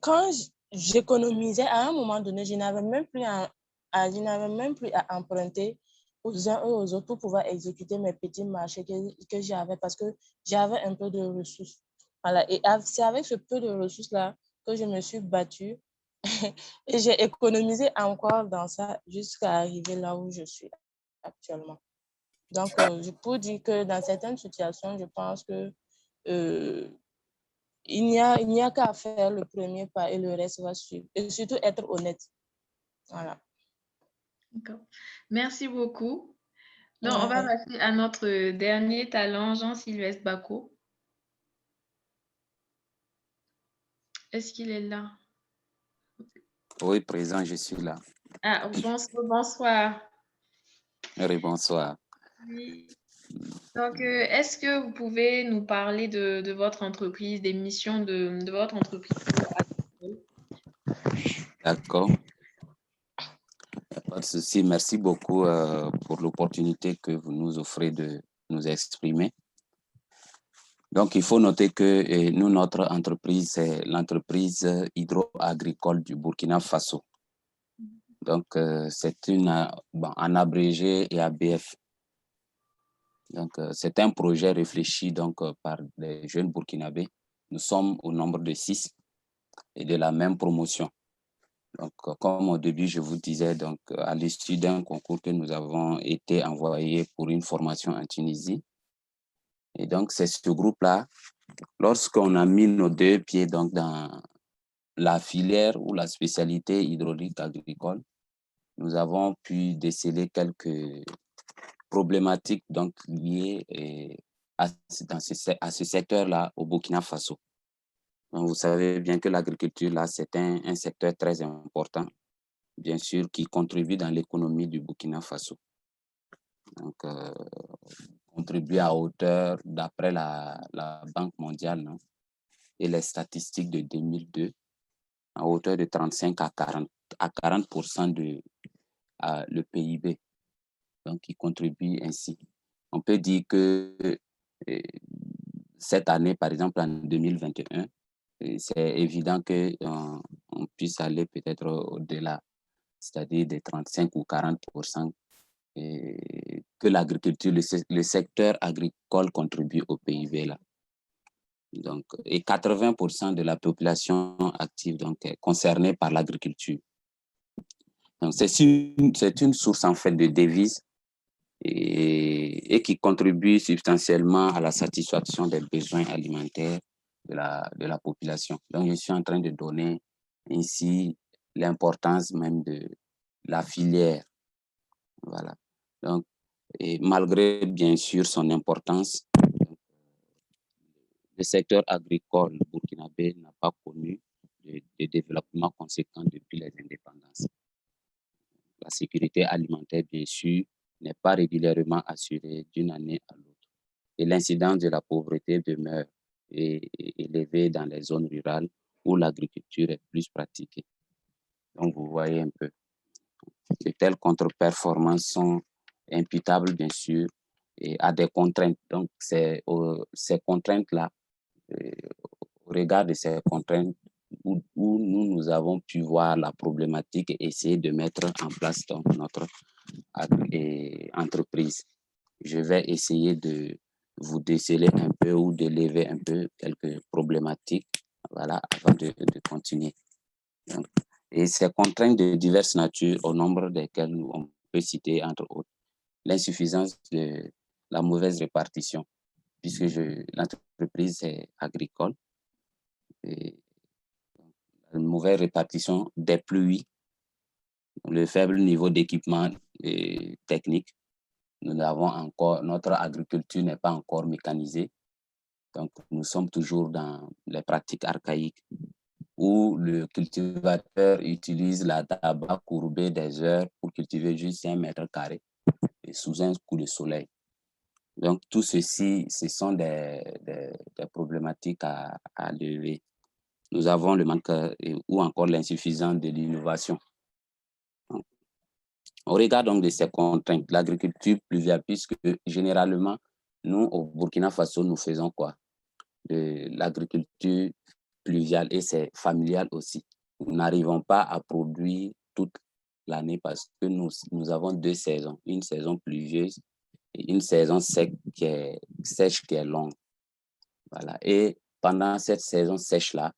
quand j'économisais, à un moment donné, je n'avais même plus à emprunter aux uns et aux autres pour pouvoir exécuter mes petits marchés que j'avais parce que j'avais un peu de ressources. Voilà. Et c'est avec ce peu de ressources-là que je me suis battue et j'ai économisé encore dans ça jusqu'à arriver là où je suis actuellement. Donc, je peux dire que dans certaines situations, je pense que il n'y a qu'à faire le premier pas et le reste va suivre. Et surtout être honnête. Voilà. D'accord. Merci beaucoup. Donc, on va Ouais. passer à notre dernier talent, Jean-Sylvestre Bako. Est-ce qu'il est là? Oui, présent, je suis là. Ah, bonsoir. Oui, bonsoir. Oui. Donc, est-ce que vous pouvez nous parler de votre entreprise, des missions de votre entreprise? D'accord. Pas de souci. Merci beaucoup pour l'opportunité que vous nous offrez de nous exprimer. Donc, il faut noter que nous, notre entreprise, c'est l'entreprise hydro-agricole du Burkina Faso. Donc, c'est en abrégé et ABF. Donc, c'est un projet réfléchi donc, par les jeunes burkinabés. Nous sommes au nombre de 6 et de la même promotion. Donc, comme au début, je vous disais, donc, à l'issue d'un concours que nous avons été envoyés pour une formation en Tunisie. Et donc, c'est ce groupe-là, lorsqu'on a mis nos 2 pieds donc, dans la filière ou la spécialité hydraulique agricole, nous avons pu déceler quelques problématiques donc, liées à ce secteur-là au Burkina Faso. Donc, vous savez bien que l'agriculture, là, c'est un secteur très important, bien sûr, qui contribue dans l'économie du Burkina Faso. Donc, contribue à hauteur, d'après la Banque mondiale, non, et les statistiques de 2002, à hauteur de 35 à 40% de le PIB. Donc, il contribue ainsi. On peut dire que cette année, par exemple, en 2021, c'est évident qu'on puisse aller peut-être au-delà, c'est-à-dire des 35 ou 40%, que l'agriculture, le secteur agricole contribue au PIB là. Donc, et 80% de la population active donc, est concernée par l'agriculture. Donc, c'est une source en fait de devises et qui contribue substantiellement à la satisfaction des besoins alimentaires de la population. Donc, je suis en train de donner ici l'importance même de la filière. Voilà. Donc, et malgré bien sûr son importance, le secteur agricole burkinabé n'a pas connu de développement conséquent depuis les indépendances. La sécurité alimentaire, bien sûr, n'est pas régulièrement assurée d'une année à l'autre. Et l'incidence de la pauvreté demeure élevée dans les zones rurales où l'agriculture est plus pratiquée. Donc, vous voyez un peu. De telles contre-performances sont imputables, bien sûr, et à des contraintes. Donc, ces contraintes-là, au regard de ces contraintes, où nous avons pu voir la problématique et essayer de mettre en place donc, notre entreprise. Je vais essayer de vous déceler un peu ou de lever un peu quelques problématiques, voilà, avant de continuer. Donc, et ces contraintes de diverses natures, au nombre desquelles on peut citer, entre autres, l'insuffisance de la mauvaise répartition, puisque l'entreprise est agricole, et la mauvaise répartition des pluies, le faible niveau d'équipement technique. Notre agriculture n'est pas encore mécanisée, donc nous sommes toujours dans les pratiques archaïques où le cultivateur utilise la tabac courbée des heures pour cultiver juste 1 mètre carré et sous un coup de soleil. Donc, tout ceci, ce sont des problématiques à lever. Nous avons le manque ou encore l'insuffisance de l'innovation. On regarde donc de ces contraintes, l'agriculture pluviale, puisque généralement, nous, au Burkina Faso, nous faisons quoi? De l'agriculture pluviale et c'est familial aussi. Nous n'arrivons pas à produire toute l'année parce que nous avons 2 saisons, une saison pluvieuse et une saison sèche qui est longue. Voilà. Et pendant cette saison sèche-là,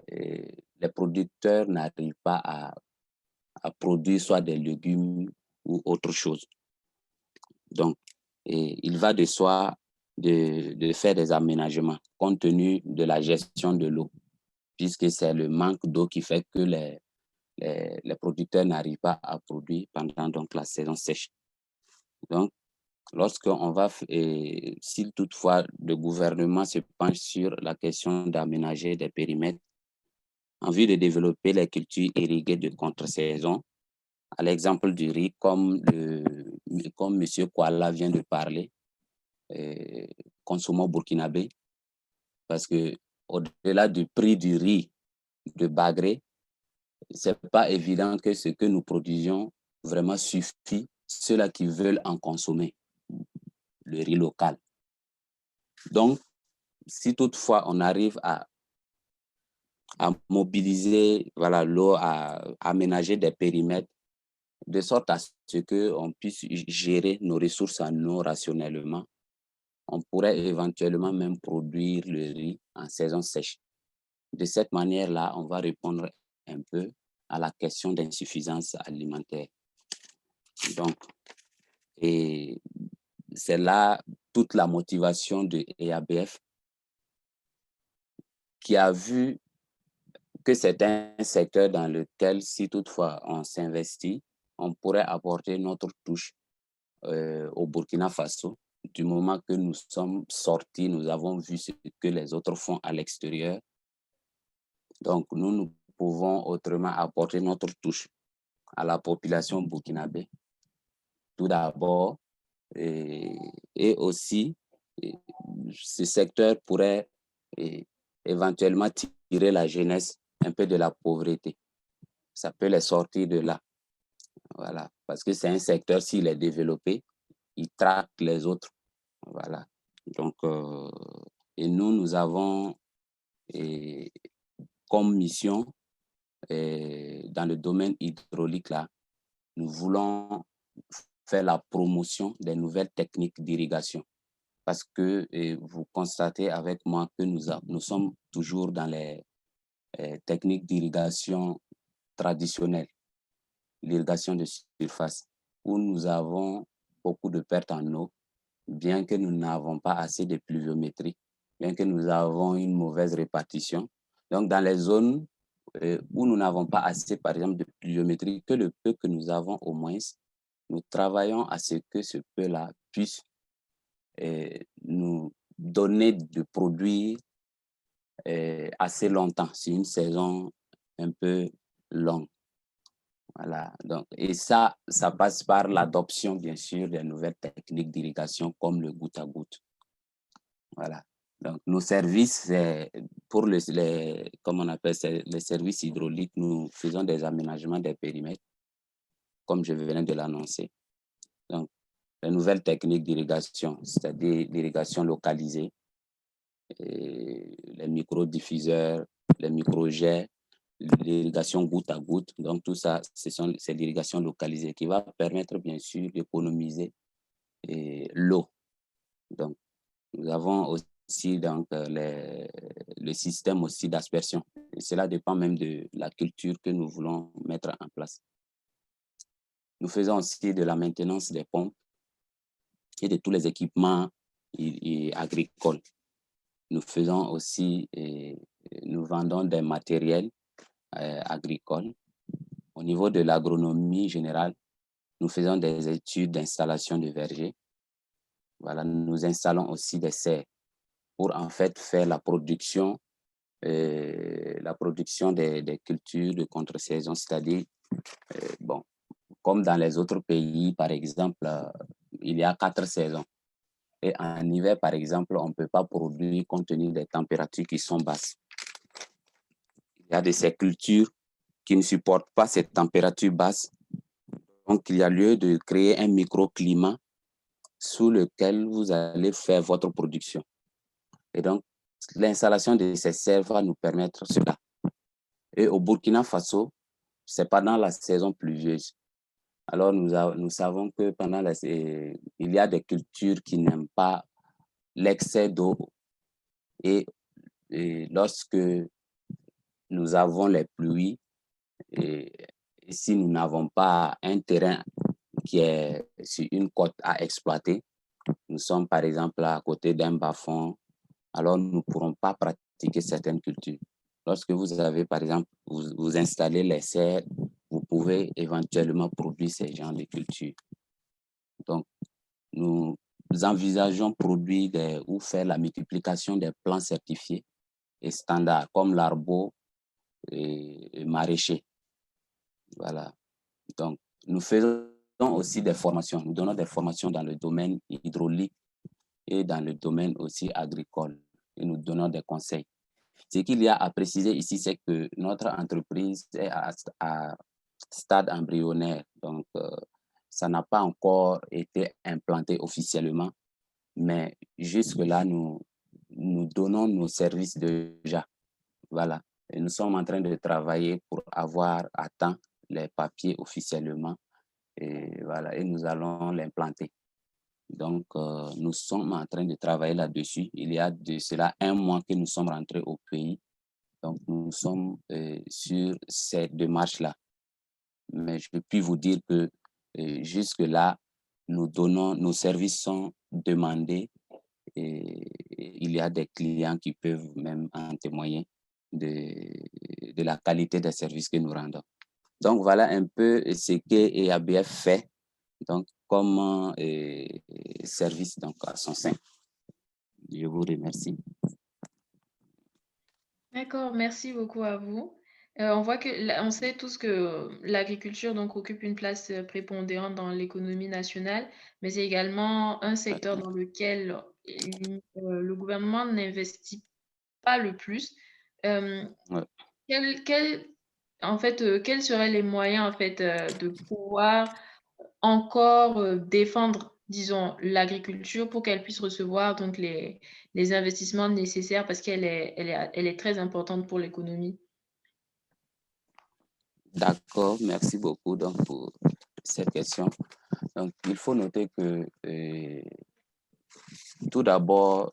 les producteurs n'arrivent pas à produire soit des légumes ou autre chose. Donc, il va de soi de faire des aménagements compte tenu de la gestion de l'eau, puisque c'est le manque d'eau qui fait que les producteurs n'arrivent pas à produire pendant donc, la saison sèche. Donc, lorsqu'on va, si toutefois le gouvernement se penche sur la question d'aménager des périmètres en vue de développer les cultures irriguées de contre-saison, à l'exemple du riz, comme M. Kouala vient de parler, consommons burkinabé, parce qu'au-delà du prix du riz de Bagré, ce n'est pas évident que ce que nous produisions vraiment suffit ceux-là qui veulent en consommer, le riz local. Donc, si toutefois on arrive à mobiliser l'eau, à aménager des périmètres, de sorte à ce qu'on puisse gérer nos ressources en eau rationnellement, on pourrait éventuellement même produire le riz en saison sèche. De cette manière-là, on va répondre un peu à la question d'insuffisance alimentaire. Donc, et c'est là toute la motivation de EABF qui a vu que c'est un secteur dans lequel, si toutefois on s'investit, on pourrait apporter notre touche au Burkina Faso. Du moment que nous sommes sortis, nous avons vu ce que les autres font à l'extérieur. Donc, nous pouvons autrement apporter notre touche à la population burkinabé. Tout d'abord, et aussi, ce secteur pourrait éventuellement tirer la jeunesse un peu de la pauvreté. Ça peut les sortir de là. Voilà. Parce que c'est un secteur, s'il est développé, il traque les autres. Voilà. Donc, et nous avons comme mission, dans le domaine hydraulique, là, nous voulons faire la promotion des nouvelles techniques d'irrigation. Parce que vous constatez avec moi que nous sommes toujours dans les techniques d'irrigation traditionnelles, l'irrigation de surface, où nous avons beaucoup de pertes en eau, bien que nous n'avons pas assez de pluviométrie, bien que nous avons une mauvaise répartition. Donc, dans les zones où nous n'avons pas assez, par exemple, de pluviométrie, que le peu que nous avons au moins, nous travaillons à ce que ce peu-là puisse nous donner de produits assez longtemps, c'est une saison un peu longue. Voilà. Donc, et ça passe par l'adoption, bien sûr, des nouvelles techniques d'irrigation comme le goutte à goutte. Voilà. Donc, nos services, pour comme on appelle les services hydrauliques, nous faisons des aménagements des périmètres, comme je venais de l'annoncer. Donc, les nouvelles techniques d'irrigation, c'est-à-dire l'irrigation localisée, les micro-diffuseurs, les micro-jets, l'irrigation goutte à goutte. Donc, tout ça, c'est l'irrigation localisée qui va permettre, bien sûr, d'économiser l'eau. Donc, nous avons aussi donc, le système aussi d'aspersion. Et cela dépend même de la culture que nous voulons mettre en place. Nous faisons aussi de la maintenance des pompes et de tous les équipements agricoles. Nous faisons aussi, nous vendons des matériels agricoles. Au niveau de l'agronomie générale, nous faisons des études d'installation de vergers. Voilà, nous installons aussi des serres pour en fait faire la production des cultures de contre-saison, c'est-à-dire, bon, comme dans les autres pays, par exemple, il y a 4 saisons. Et en hiver, par exemple, on ne peut pas produire compte tenu des températures qui sont basses. Il y a de ces cultures qui ne supportent pas ces températures basses. Donc, il y a lieu de créer un microclimat sous lequel vous allez faire votre production. Et donc, l'installation de ces serres va nous permettre cela. Et au Burkina Faso, c'est pendant la saison pluvieuse. Alors, nous savons que il y a des cultures qui n'aiment pas l'excès d'eau. Et lorsque nous avons les pluies, et si nous n'avons pas un terrain qui est sur une côte à exploiter, nous sommes par exemple à côté d'un bas-fond, alors nous ne pourrons pas pratiquer certaines cultures. Lorsque vous avez, par exemple, vous installez les serres, vous pouvez éventuellement produire ces genres de cultures. Donc, nous envisageons produire ou faire la multiplication des plants certifiés et standards, comme l'arbo et maraîcher. Voilà. Donc, nous faisons aussi des formations. Nous donnons des formations dans le domaine hydraulique et dans le domaine aussi agricole. Et nous donnons des conseils. Ce qu'il y a à préciser ici, c'est que notre entreprise est à stade embryonnaire. Donc, ça n'a pas encore été implanté officiellement. Mais jusque-là, nous donnons nos services déjà. Voilà. Et nous sommes en train de travailler pour avoir à temps les papiers officiellement. Et voilà, et nous allons l'implanter. Donc, nous sommes en train de travailler là-dessus. Il y a de cela 1 mois que nous sommes rentrés au pays. Donc, nous sommes sur ces démarches-là. Mais je peux vous dire que jusque-là, nos services sont demandés et il y a des clients qui peuvent même en témoigner de la qualité des services que nous rendons. Donc, voilà un peu ce que EABF fait donc, comme service donc, à son sein. Je vous remercie. D'accord, merci beaucoup à vous. On voit on sait tous que l'agriculture donc occupe une place prépondérante dans l'économie nationale, mais c'est également un secteur dans lequel le gouvernement n'investit pas le plus. Ouais. Quels seraient les moyens en fait de pouvoir encore défendre, disons, l'agriculture pour qu'elle puisse recevoir donc les investissements nécessaires parce qu'elle est très importante pour l'économie? D'accord, merci beaucoup donc, pour cette question. Donc, il faut noter que tout d'abord,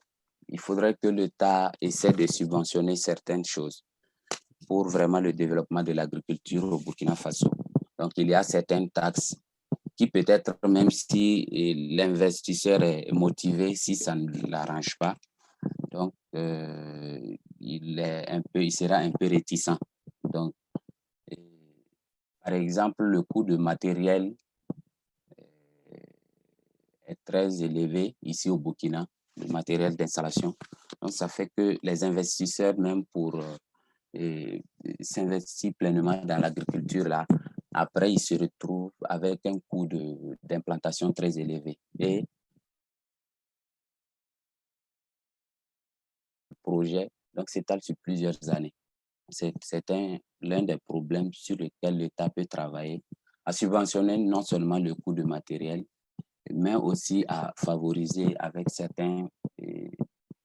il faudrait que l'État essaie de subventionner certaines choses pour vraiment le développement de l'agriculture au Burkina Faso. Donc, il y a certaines taxes qui peut-être, même si l'investisseur est motivé, si ça ne l'arrange pas, donc il sera un peu réticent. Donc, par exemple, le coût de matériel est très élevé ici au Burkina, le matériel d'installation. Donc, ça fait que les investisseurs, même pour s'investir pleinement dans l'agriculture, là, après, ils se retrouvent avec un coût d'implantation très élevé. Et projet s'étale sur plusieurs années. C'est l'un des problèmes sur lesquels l'État peut travailler, à subventionner non seulement le coût de matériel, mais aussi à favoriser avec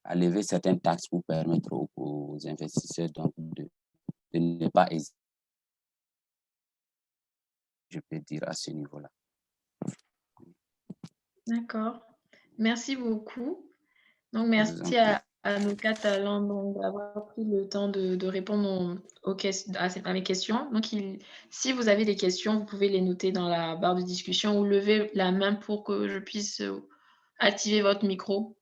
à lever certaines taxes pour permettre aux investisseurs donc de ne pas hésiter, je peux dire, à ce niveau-là. D'accord. Merci beaucoup. Donc, merci à nos 4 talents d'avoir pris le temps de répondre à mes questions. Donc, si vous avez des questions, vous pouvez les noter dans la barre de discussion ou lever la main pour que je puisse activer votre micro.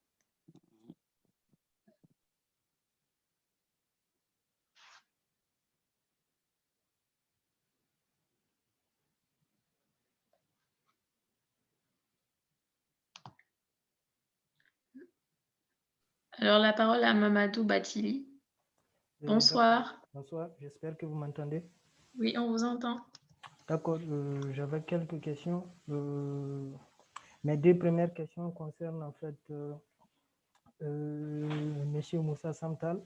Alors, la parole à Mamadou Batili. Bonsoir. Bonsoir, j'espère que vous m'entendez. Oui, on vous entend. D'accord, j'avais quelques questions. Mes 2 premières questions concernent en fait Monsieur Moussa Samtal.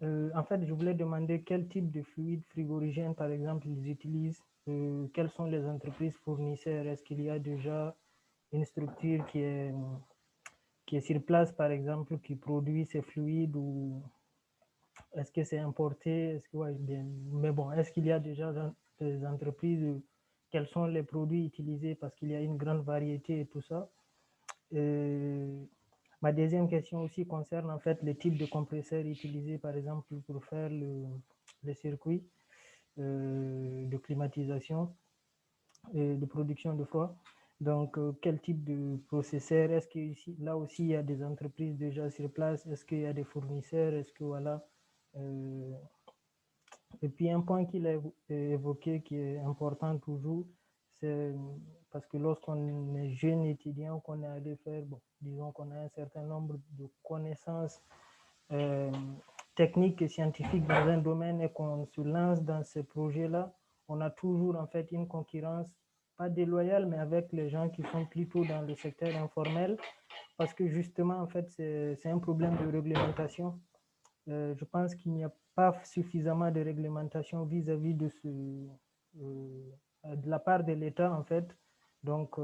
En fait, je voulais demander quel type de fluide frigorigène, par exemple, ils utilisent, quelles sont les entreprises fournisseurs, est-ce qu'il y a déjà une structure qui est sur place, par exemple, qui produit ces fluides ou est-ce que c'est importé? Mais bon, est-ce qu'il y a déjà des entreprises? Quels sont les produits utilisés? Parce qu'il y a une grande variété et tout ça. Ma deuxième question aussi concerne en fait les types de compresseurs utilisés, par exemple, pour faire le circuit de climatisation et de production de froid. Donc, quel type de processeur? Est-ce que là aussi, il y a des entreprises déjà sur place? Est-ce qu'il y a des fournisseurs? Est-ce que voilà. Et puis un point qu'il a évoqué qui est important toujours, c'est parce que lorsqu'on est jeune étudiant, qu'on est allé faire, bon, disons qu'on a un certain nombre de connaissances techniques et scientifiques dans un domaine et qu'on se lance dans ces projets-là, on a toujours en fait une concurrence, pas déloyale, mais avec les gens qui sont plutôt dans le secteur informel, parce que justement, en fait, c'est un problème de réglementation. Je pense qu'il n'y a pas suffisamment de réglementation vis-à-vis de de la part de l'État, en fait. Donc,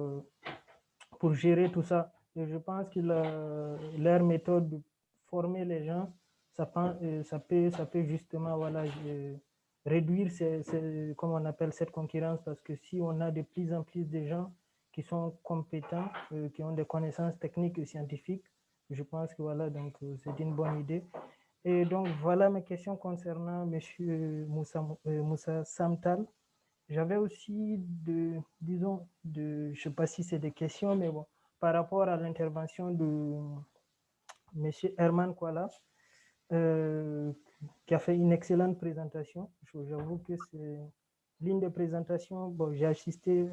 pour gérer tout ça, et je pense que leur méthode de former les gens, ça peut justement voilà, réduire, comment on appelle cette concurrence, parce que si on a de plus en plus de gens qui sont compétents, qui ont des connaissances techniques et scientifiques, je pense que voilà, donc c'est une bonne idée. Et donc, voilà mes questions concernant M. Moussa Samtal. J'avais aussi disons, je ne sais pas si c'est des questions, mais bon, par rapport à l'intervention de M. Herman Kwala, qui a fait une excellente présentation. J'avoue que c'est l'une des présentations, bon, j'ai assisté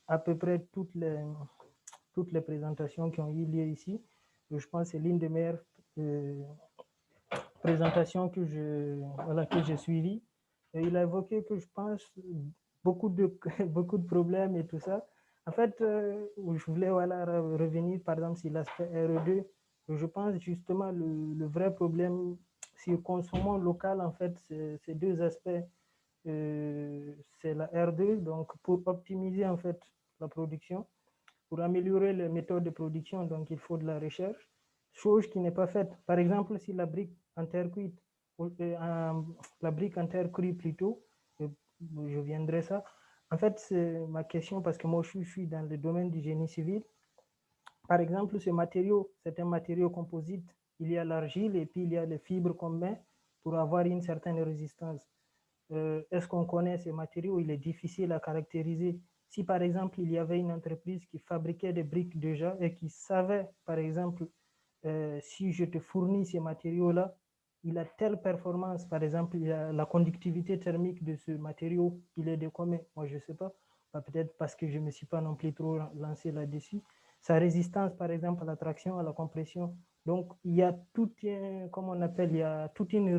à peu près toutes les présentations qui ont eu lieu ici. Je pense que c'est l'une des meilleures présentation que j'ai suivie. Et il a évoqué que je pense beaucoup de problèmes et tout ça. En fait, je voulais revenir par exemple sur l'aspect RE2. Je pense justement le vrai problème, si consommons local, en fait, c'est 2 aspects. C'est la R2, donc pour optimiser en fait la production, pour améliorer les méthodes de production, donc il faut de la recherche, chose qui n'est pas faite. Par exemple, si la brique en terre cuite, la brique en terre crue plutôt, je viendrai ça. En fait, c'est ma question parce que moi, je suis dans le domaine du génie civil. Par exemple, ce matériau, c'est un matériau composite. Il y a l'argile et puis il y a les fibres qu'on met pour avoir une certaine résistance. Est-ce qu'on connaît ces matériaux? Il est difficile à caractériser. Si par exemple, il y avait une entreprise qui fabriquait des briques déjà et qui savait, par exemple, si je te fournis ces matériaux-là, il a telle performance, par exemple, la conductivité thermique de ce matériau, il est de combien? Moi, je ne sais pas. Peut-être parce que je ne me suis pas non plus trop lancé là-dessus. Sa résistance, par exemple, à la traction, à la compression. Donc, il y a toute une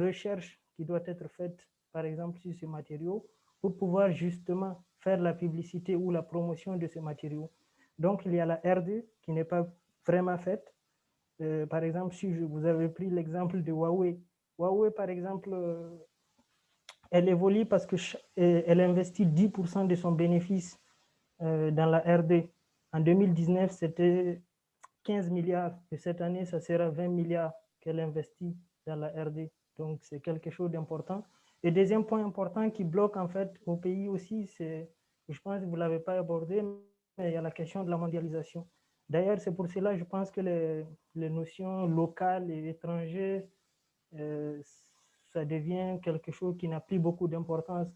recherche qui doit être faite, par exemple, sur ces matériaux, pour pouvoir justement faire la publicité ou la promotion de ces matériaux. Donc, il y a la R2 qui n'est pas vraiment faite. par exemple, si vous avez pris l'exemple de Huawei. Huawei, par exemple, elle évolue parce qu'elle investit 10% de son bénéfice dans la R&D. En 2019, c'était 15 milliards et cette année, ça sera 20 milliards qu'elle investit dans la R&D. Donc, c'est quelque chose d'important. Et deuxième point important qui bloque en fait au pays aussi, c'est, je pense que vous ne l'avez pas abordé, mais il y a la question de la mondialisation. D'ailleurs, c'est pour cela, je pense que les notions locales et étrangères, ça devient quelque chose qui n'a plus beaucoup d'importance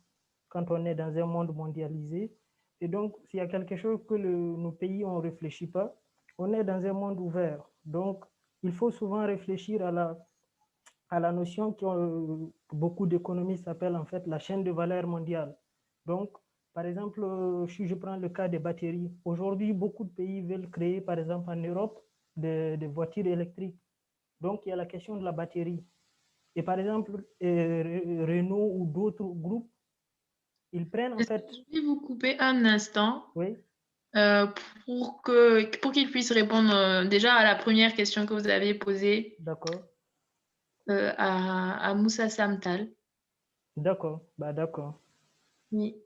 quand on est dans un monde mondialisé. Et donc, s'il y a quelque chose que nos pays ne réfléchit pas, on est dans un monde ouvert. Donc, il faut souvent réfléchir à la notion que beaucoup d'économistes appellent en fait la chaîne de valeur mondiale. Donc, par exemple, si je prends le cas des batteries, aujourd'hui, beaucoup de pays veulent créer, par exemple en Europe, des voitures électriques. Donc, il y a la question de la batterie. Et par exemple, Renault ou d'autres groupes, ils prennent en fait... Je vais vous couper un instant. Oui. Pour qu'il puisse répondre déjà à la première question que vous avez posée. D'accord. À Moussa Samtal. D'accord, bah d'accord. Oui.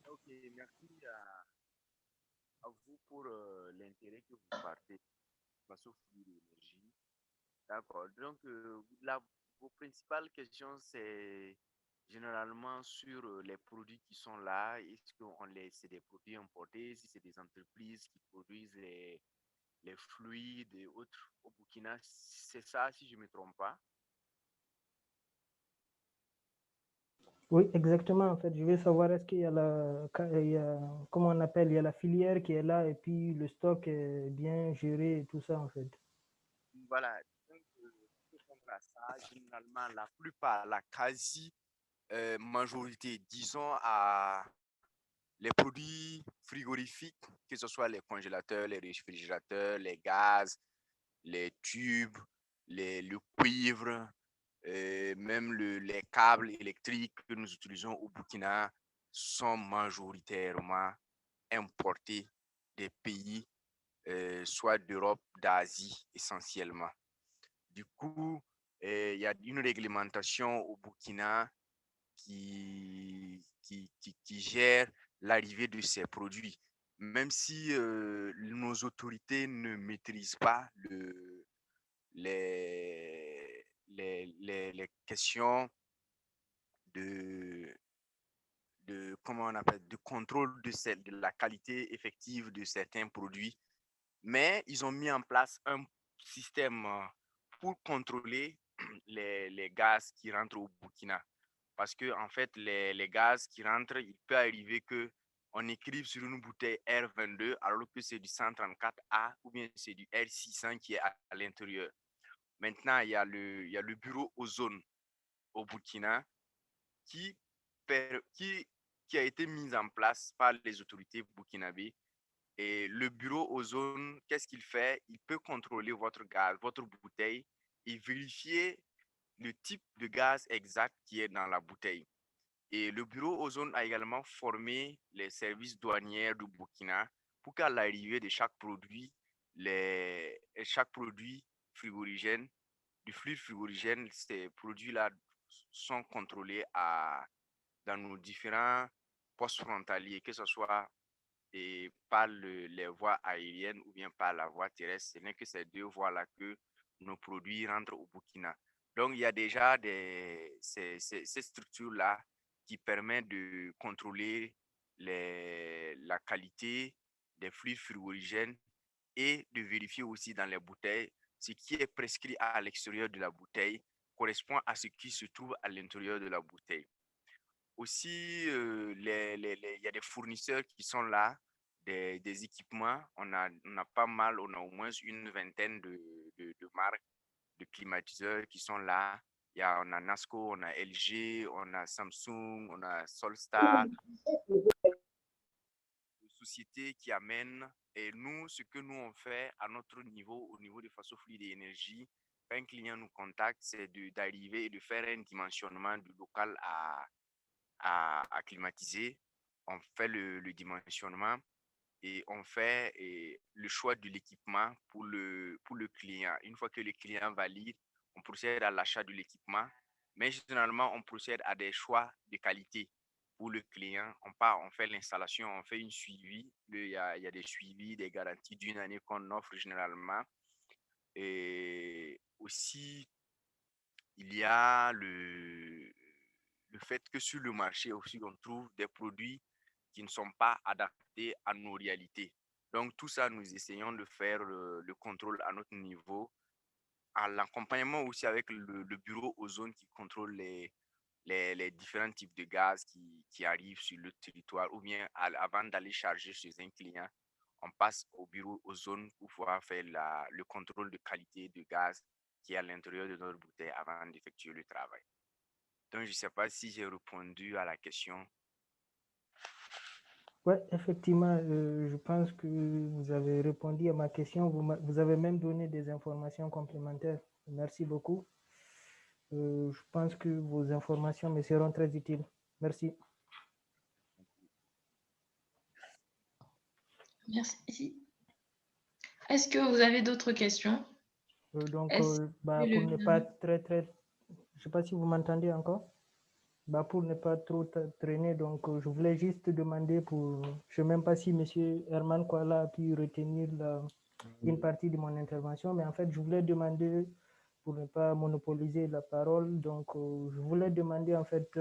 Ok, merci à vous pour l'intérêt que vous portez face au flux d'énergie. D'accord, donc vos principales questions, c'est généralement sur les produits qui sont là. Est-ce que c'est des produits importés, si c'est des entreprises qui produisent les fluides et autres au Burkina, c'est ça si je ne me trompe pas? Oui, exactement. En fait, je veux savoir est-ce qu'il y a comment on appelle, il y a la filière qui est là et puis le stock est bien géré et tout ça en fait. Voilà, donc pour répondre à ça, généralement la plupart, la quasi majorité, disons à les produits frigorifiques, que ce soit les congélateurs, les réfrigérateurs, les gaz, les tubes, le cuivre, même les câbles électriques que nous utilisons au Burkina sont majoritairement importés des pays, soit d'Europe, d'Asie essentiellement. Du coup, il y a une réglementation au Burkina qui gère l'arrivée de ces produits. Même si nos autorités ne maîtrisent pas les questions de, comment on appelle, de contrôle de la qualité effective de certains produits, mais ils ont mis en place un système pour contrôler les gaz qui rentrent au Burkina. Parce que, en fait, les gaz qui rentrent, il peut arriver qu'on écrive sur une bouteille R22 alors que c'est du 134A ou bien c'est du R600 qui est à l'intérieur. Maintenant, il y a le bureau Ozone au Burkina qui, qui a été mis en place par les autorités burkinabées. Et le bureau Ozone, qu'est-ce qu'il fait? Il peut contrôler votre gaz, votre bouteille et vérifier le type de gaz exact qui est dans la bouteille. Et le bureau Ozone a également formé les services douaniers du Burkina pour qu'à l'arrivée de chaque produit frigorigène, du fluide frigorigène, ces produits-là sont contrôlés dans nos différents postes frontaliers, que ce soit par les voies aériennes ou bien par la voie terrestre. Ce n'est que ces deux voies-là que nos produits rentrent au Burkina. Donc, il y a déjà ces structures-là qui permettent de contrôler la qualité des fluides frigorigènes et de vérifier aussi dans les bouteilles ce qui est prescrit à l'extérieur de la bouteille correspond à ce qui se trouve à l'intérieur de la bouteille. Aussi, il y a des fournisseurs qui sont là, des équipements. On a pas mal, on a au moins une vingtaine de marques de climatiseurs qui sont là. On a Nasco, on a LG, on a Samsung, on a Solstar, des sociétés qui amènent. Et nous, ce que nous on fait à notre niveau, au niveau de Faso Fluide et Énergie, quand un client nous contacte, c'est d'arriver et de faire un dimensionnement du local à climatiser. On fait le dimensionnement et on fait le choix de l'équipement pour le client. Une fois que le client valide, on procède à l'achat de l'équipement, mais généralement, on procède à des choix de qualité pour le client. On fait l'installation, on fait une suivi. Il y a des suivis, des garanties d'une année qu'on offre généralement. Et aussi, il y a le fait que sur le marché aussi, on trouve des produits qui ne sont pas adaptés à nos réalités. Donc, tout ça, nous essayons de faire le contrôle à notre niveau, à l'accompagnement aussi avec le bureau ozone qui contrôle les différents types de gaz qui arrivent sur le territoire, ou bien avant d'aller charger chez un client, on passe au bureau ozone pour pouvoir faire le contrôle de qualité de gaz qui est à l'intérieur de notre bouteille avant d'effectuer le travail. Donc, je ne sais pas si j'ai répondu à la question. Oui, effectivement, je pense que vous avez répondu à ma question. Vous avez même donné des informations complémentaires. Merci beaucoup. Je pense que vos informations me seront très utiles. Merci. Merci. Est-ce que vous avez d'autres questions? Donc, pour ne pas je ne sais pas si vous m'entendez encore. Pour ne pas trop traîner, donc je voulais juste demander je ne sais même pas si M. Herman Kwala a pu retenir une partie de mon intervention, mais en fait, je voulais demander, pour ne pas monopoliser la parole, donc je voulais demander en fait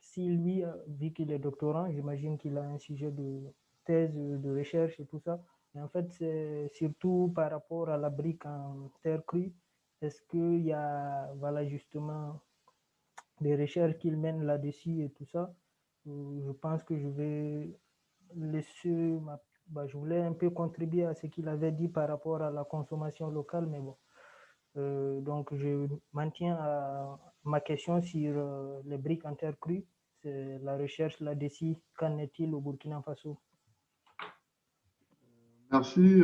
si lui, vu qu'il est doctorant, j'imagine qu'il a un sujet de thèse, de recherche et tout ça, mais en fait, c'est surtout par rapport à la brique en terre crue. Est-ce qu'il y a, voilà, justement, des recherches qu'il mène là-dessus et tout ça? Je pense que je vais laisser je voulais un peu contribuer à ce qu'il avait dit par rapport à la consommation locale, mais bon. Donc, je maintiens ma question sur les briques en terre crue. C'est la recherche là-dessus. Qu'en est-il au Burkina Faso? Merci,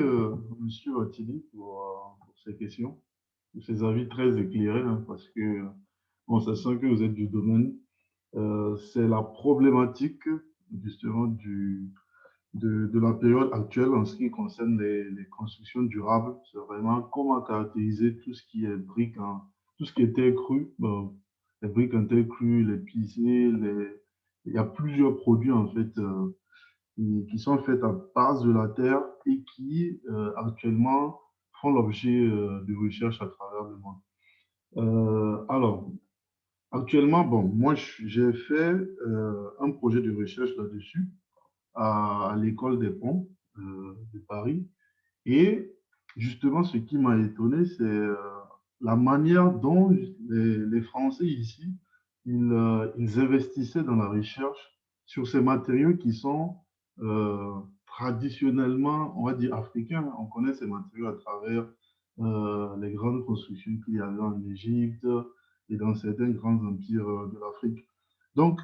Monsieur Wattili, pour ces questions, pour ces avis très éclairés, hein, parce que, bon, ça sent que vous êtes du domaine. C'est la problématique, justement, de la période actuelle en ce qui concerne les constructions durables. C'est vraiment comment caractériser tout ce qui est briques, tout ce qui est terre crue, bon, les briques en terre crue, les pisés, il y a plusieurs produits, en fait, qui sont faits à base de la terre et qui actuellement font l'objet de recherches à travers le monde. Alors, actuellement, bon, moi j'ai fait un projet de recherche là-dessus à l'école des ponts de Paris. Et justement, ce qui m'a étonné, c'est la manière dont les Français ici, ils investissaient dans la recherche sur ces matériaux qui sont traditionnellement, on va dire, africains. On connaît ces matériaux à travers les grandes constructions qu'il y avait en Égypte et dans certains grands empires de l'Afrique. Donc,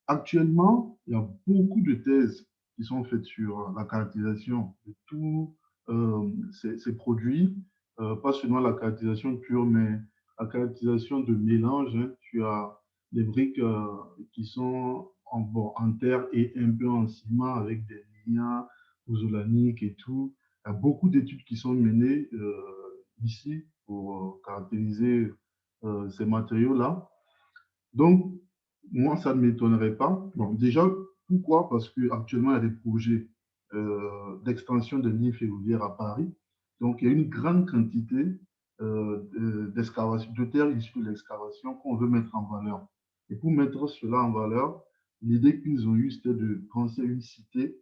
actuellement, il y a beaucoup de thèses qui sont faites sur la caractérisation de tous ces produits, pas seulement la caractérisation pure, mais la caractérisation de mélange, hein. Tu as des briques qui sont en terre et un peu en ciment avec des liens pouzzolaniques et tout. Il y a beaucoup d'études qui sont menées ici pour caractériser ces matériaux-là. Donc, moi, ça ne m'étonnerait pas. Bon, déjà, pourquoi? Parce qu'actuellement, il y a des projets d'extension de lignes ferroviaires à Paris. Donc, il y a une grande quantité d'excavation, de terre issue de l'excavation qu'on veut mettre en valeur. Et pour mettre cela en valeur, l'idée qu'ils ont eue, c'était de penser à une cité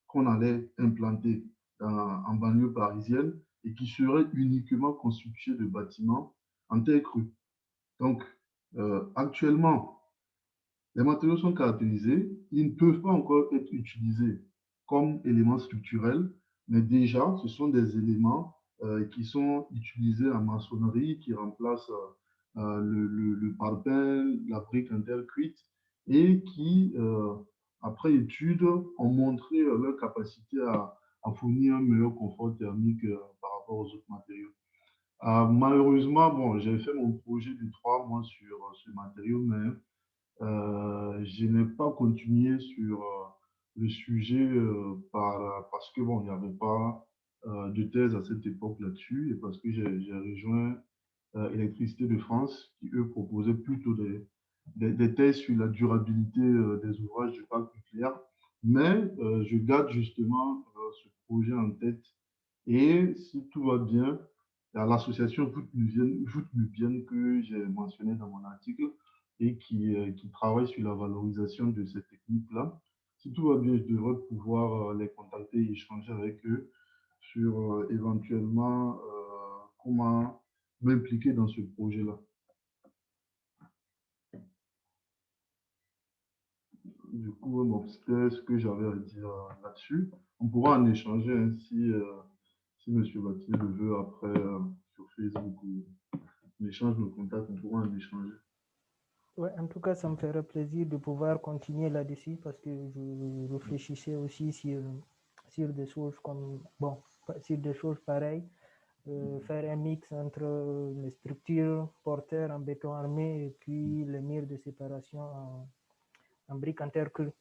qu'on allait implanter en banlieue parisienne et qui serait uniquement constituée de bâtiments en terre crue. Donc, actuellement, les matériaux sont caractérisés, ils ne peuvent pas encore être utilisés comme éléments structurels, mais déjà, ce sont des éléments qui sont utilisés en maçonnerie, qui remplacent le parpaing, la brique en terre cuite, et qui, après étude, ont montré leur capacité à fournir un meilleur confort thermique par rapport aux autres matériaux. Malheureusement, bon, j'ai fait mon projet de 3 mois sur ce matériau, mais je n'ai pas continué sur le sujet parce que, bon, il n'y avait pas de thèse à cette époque là-dessus et parce que j'ai rejoint Électricité de France qui, eux, proposaient plutôt des thèses sur la durabilité des ouvrages du parc nucléaire. Mais je garde justement ce projet en tête et si tout va bien, l'association Voûte-Nubienne que j'ai mentionné dans mon article et qui travaille sur la valorisation de ces techniques-là, si tout va bien, je devrais pouvoir les contacter et échanger avec eux sur éventuellement comment m'impliquer dans ce projet-là. Du coup, bon, c'était ce que j'avais à dire là-dessus. On pourra en échanger ainsi si M. Baptiste le veut après sur Facebook ou on échange nos contacts, on pourra en échanger. Ouais, en tout cas, ça me ferait plaisir de pouvoir continuer là-dessus parce que je réfléchissais aussi sur des choses comme, bon, sur des choses pareilles, faire un mix entre les structures porteurs en béton armé et puis les murs de séparation en briques en terre crue.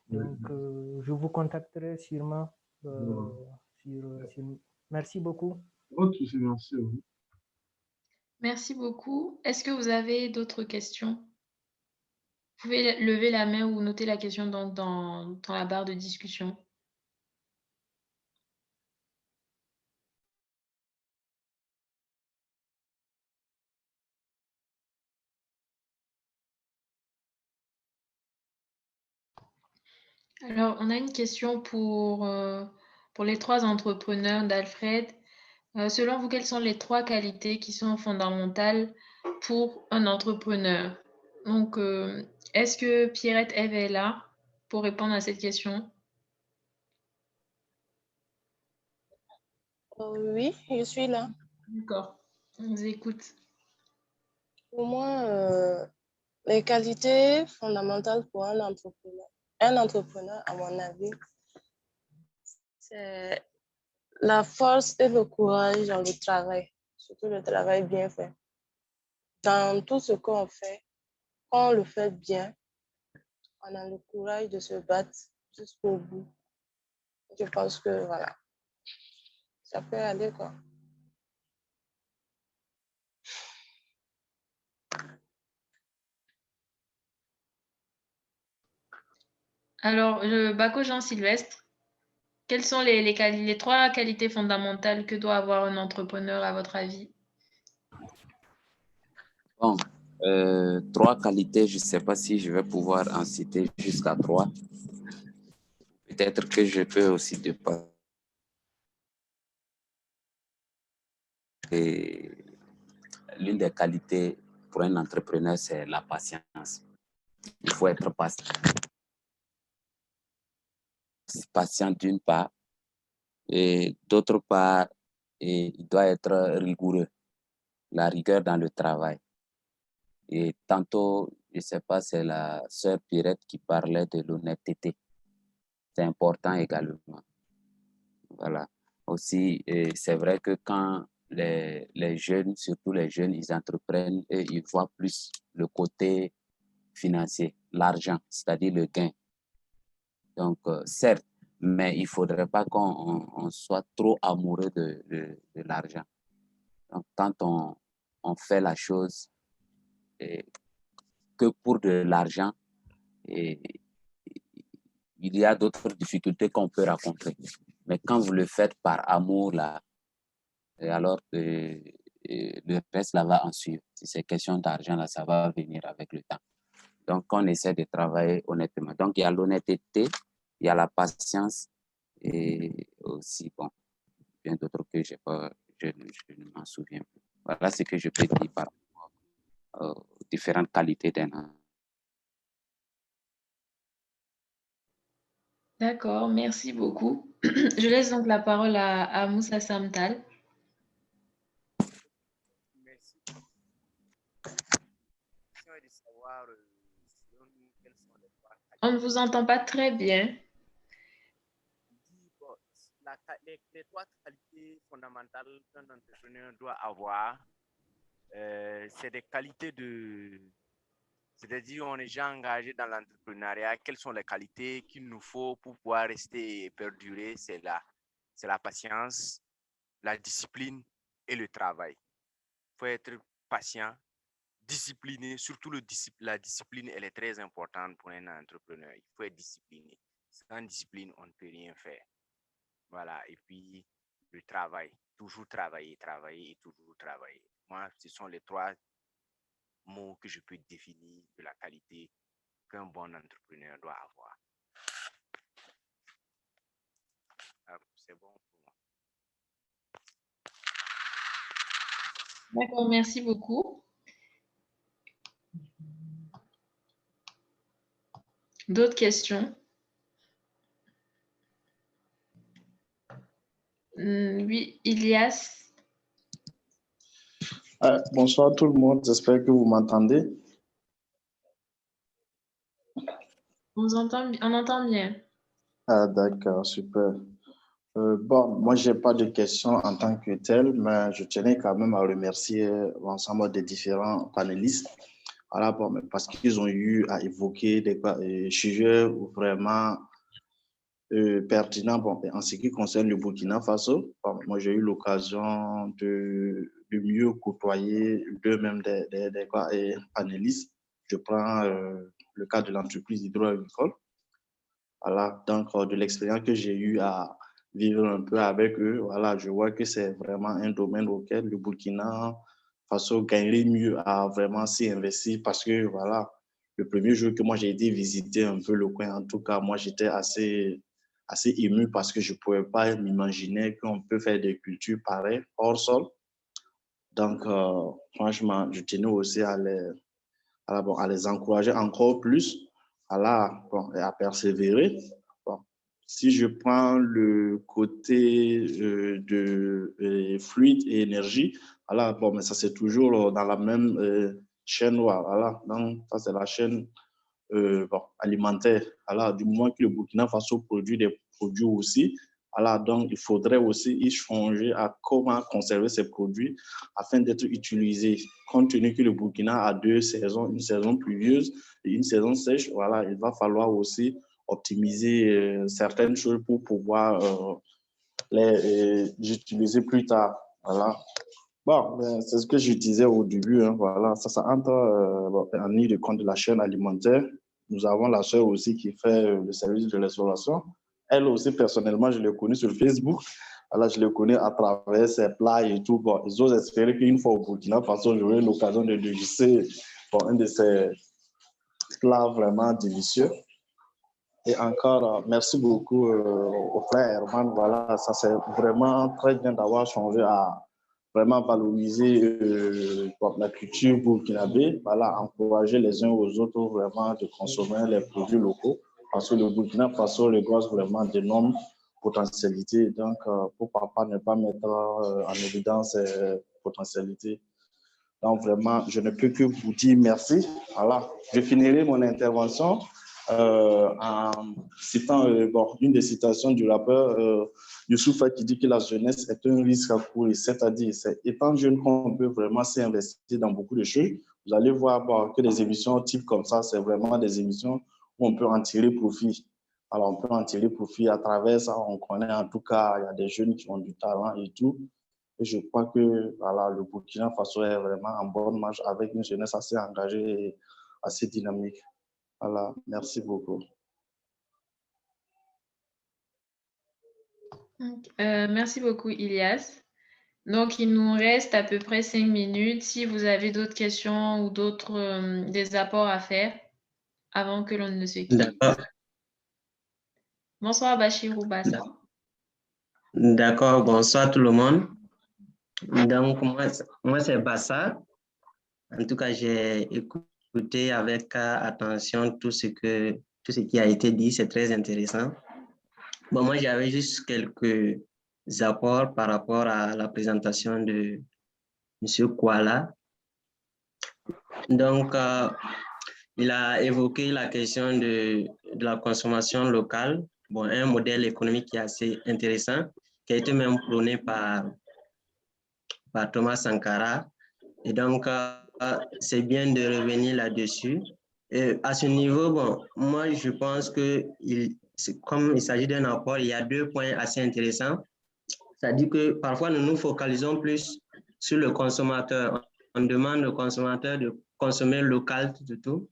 Donc, je vous contacterai sûrement. Merci beaucoup. Pas de souci, merci à vous. Merci beaucoup. Est-ce que vous avez d'autres questions? Vous pouvez lever la main ou noter la question dans la barre de discussion. Alors, on a une question pour les trois entrepreneurs d'Alfred. Selon vous, quelles sont les trois qualités qui sont fondamentales pour un entrepreneur? Donc, est-ce que Pierrette Eve est là pour répondre à cette question? Oui, je suis là. D'accord, on vous écoute. Pour moi, les qualités fondamentales pour un entrepreneur, à mon avis, c'est la force et le courage dans le travail, surtout le travail bien fait. Dans tout ce qu'on fait, quand on le fait bien, on a le courage de se battre jusqu'au bout. Je pense que voilà, ça peut aller quoi. Alors, Bako Jean-Sylvestre, quelles sont les trois qualités fondamentales que doit avoir un entrepreneur à votre avis? Bon, trois qualités, je ne sais pas si je vais pouvoir en citer jusqu'à trois. Peut-être que je peux aussi dépasser. L'une des qualités pour un entrepreneur, c'est la patience. Il faut être patient d'une part, et d'autre part, il doit être rigoureux, la rigueur dans le travail. Et tantôt, je ne sais pas, c'est la sœur Pierrette qui parlait de l'honnêteté. C'est important également. Voilà. Aussi, c'est vrai que quand les jeunes, surtout les jeunes, ils entreprennent et ils voient plus le côté financier, l'argent, c'est-à-dire le gain. Donc, certes, mais il ne faudrait pas qu'on soit trop amoureux de l'argent. Donc, quand on fait la chose que pour de l'argent, il y a d'autres difficultés qu'on peut rencontrer. Mais quand vous le faites par amour, là, alors le reste, là, va en suivre. Si c'est question d'argent, là, ça va venir avec le temps. Donc, on essaie de travailler honnêtement. Donc, il y a l'honnêteté, il y a la patience et aussi, bon, bien d'autres que je ne m'en souviens plus. Voilà ce que je peux dire par rapport aux différentes qualités d'un homme. D'accord, merci beaucoup. Je laisse donc la parole à Moussa Samtal. Merci. La question est de savoir, selon nous, quelles sont les trois qualités. On ne vous entend pas très bien. Bon, les trois qualités fondamentales qu'un entrepreneur doit avoir, c'est des qualités de C'est-à-dire, on est déjà engagé dans l'entrepreneuriat. Quelles sont les qualités qu'il nous faut pour pouvoir rester et perdurer? C'est la patience, la discipline et le travail. Il faut être patient, discipliné. Surtout la discipline, elle est très importante pour un entrepreneur. Il faut être discipliné. Sans discipline, on ne peut rien faire. Voilà. Et puis, le travail. Toujours travailler, travailler et toujours travailler. Moi, ce sont les 3 mots que je peux définir de la qualité qu'un bon entrepreneur doit avoir. C'est bon pour moi. D'accord, merci beaucoup. D'autres questions? Oui, Ilias. Bonsoir tout le monde, j'espère que vous m'entendez. On entend bien. D'accord, super. Bon, moi, je n'ai pas de questions en tant que telle, mais je tenais quand même à remercier l'ensemble des différents panélistes. Voilà, bon, parce qu'ils ont eu à évoquer des sujets vraiment pertinents. Bon, en ce qui concerne le Burkina Faso, bon, moi, j'ai eu l'occasion de mieux côtoyer d'eux-mêmes des panélistes. Je prends le cas de l'entreprise hydro-agricole. Voilà, donc de l'expérience que j'ai eu à vivre un peu avec eux, voilà, je vois que c'est vraiment un domaine auquel le Burkina Faso gagnerait mieux à vraiment s'y investir parce que, voilà, le premier jour que moi j'ai été visiter un peu le coin, en tout cas, moi j'étais assez ému parce que je ne pouvais pas m'imaginer qu'on peut faire des cultures pareilles hors sol. Donc, franchement, je tenais aussi à les encourager encore plus à persévérer. Bon, si je prends le côté de fluide et énergie, bon, mais ça c'est toujours dans la même chaîne. Voilà, donc ça c'est la chaîne alimentaire. Du moment que le Burkina Faso produit des produits aussi, donc il faudrait aussi y changer à comment conserver ces produits afin d'être utilisés. Compte tenu que le Burkina a 2 saisons, une saison pluvieuse et une saison sèche, voilà, il va falloir aussi optimiser certaines choses pour pouvoir les utiliser plus tard. Voilà. Bon, c'est ce que je disais au début. Hein, voilà, ça entre en ligne de compte de la chaîne alimentaire. Nous avons la sœur aussi qui fait le service de restauration. Elle aussi, personnellement, je l'ai connue sur Facebook. Alors, je l'ai connue à travers ses plats et tout. Bon, ils ont espéré qu'une fois au Burkina Faso, j'aurai l'occasion de déguster un de ces plats vraiment délicieux. Et encore, merci beaucoup au frère Herman. Voilà, ça c'est vraiment très bien d'avoir changé à vraiment valoriser la culture burkinabé, voilà, encourager les uns aux autres vraiment de consommer les produits locaux parce que le Burkina Faso regorge vraiment d'énormes potentialités. Donc, pourquoi pas ne pas mettre en évidence ces potentialités. Donc, vraiment, je ne peux que vous dire merci. Voilà, je finirai mon intervention en citant une des citations du rappeur Youssoupha qui dit que la jeunesse est un risque à courir, c'est-à-dire c'est étant jeune qu'on peut vraiment s'investir dans beaucoup de choses. Vous allez voir que des émissions type comme ça, c'est vraiment des émissions où on peut en tirer profit. Alors, on peut en tirer profit à travers ça. On connaît en tout cas, il y a des jeunes qui ont du talent et tout. Et je crois que voilà, le Burkina Faso est vraiment en bonne marche avec une jeunesse assez engagée et assez dynamique. Voilà, merci beaucoup. Merci beaucoup, Ilias. Donc, il nous reste à peu près 5 minutes. Si vous avez d'autres questions ou d'autres des apports à faire avant que l'on ne se quitte. D'accord. Bonsoir, Bachirou Bassa. D'accord, bonsoir tout le monde. Donc, moi c'est Bassa. En tout cas, j'ai écouté avec attention tout ce qui a été dit. C'est très intéressant. Bon, moi, j'avais juste quelques apports par rapport à la présentation de M. Kouala. Donc, il a évoqué la question de la consommation locale. Bon, un modèle économique qui est assez intéressant, qui a été même prôné par Thomas Sankara. Et donc, c'est bien de revenir là-dessus. À ce niveau, bon, moi, je pense que comme il s'agit d'un apport, il y a 2 points assez intéressants. C'est-à-dire que parfois, nous nous focalisons plus sur le consommateur. On demande au consommateur de consommer local, tout.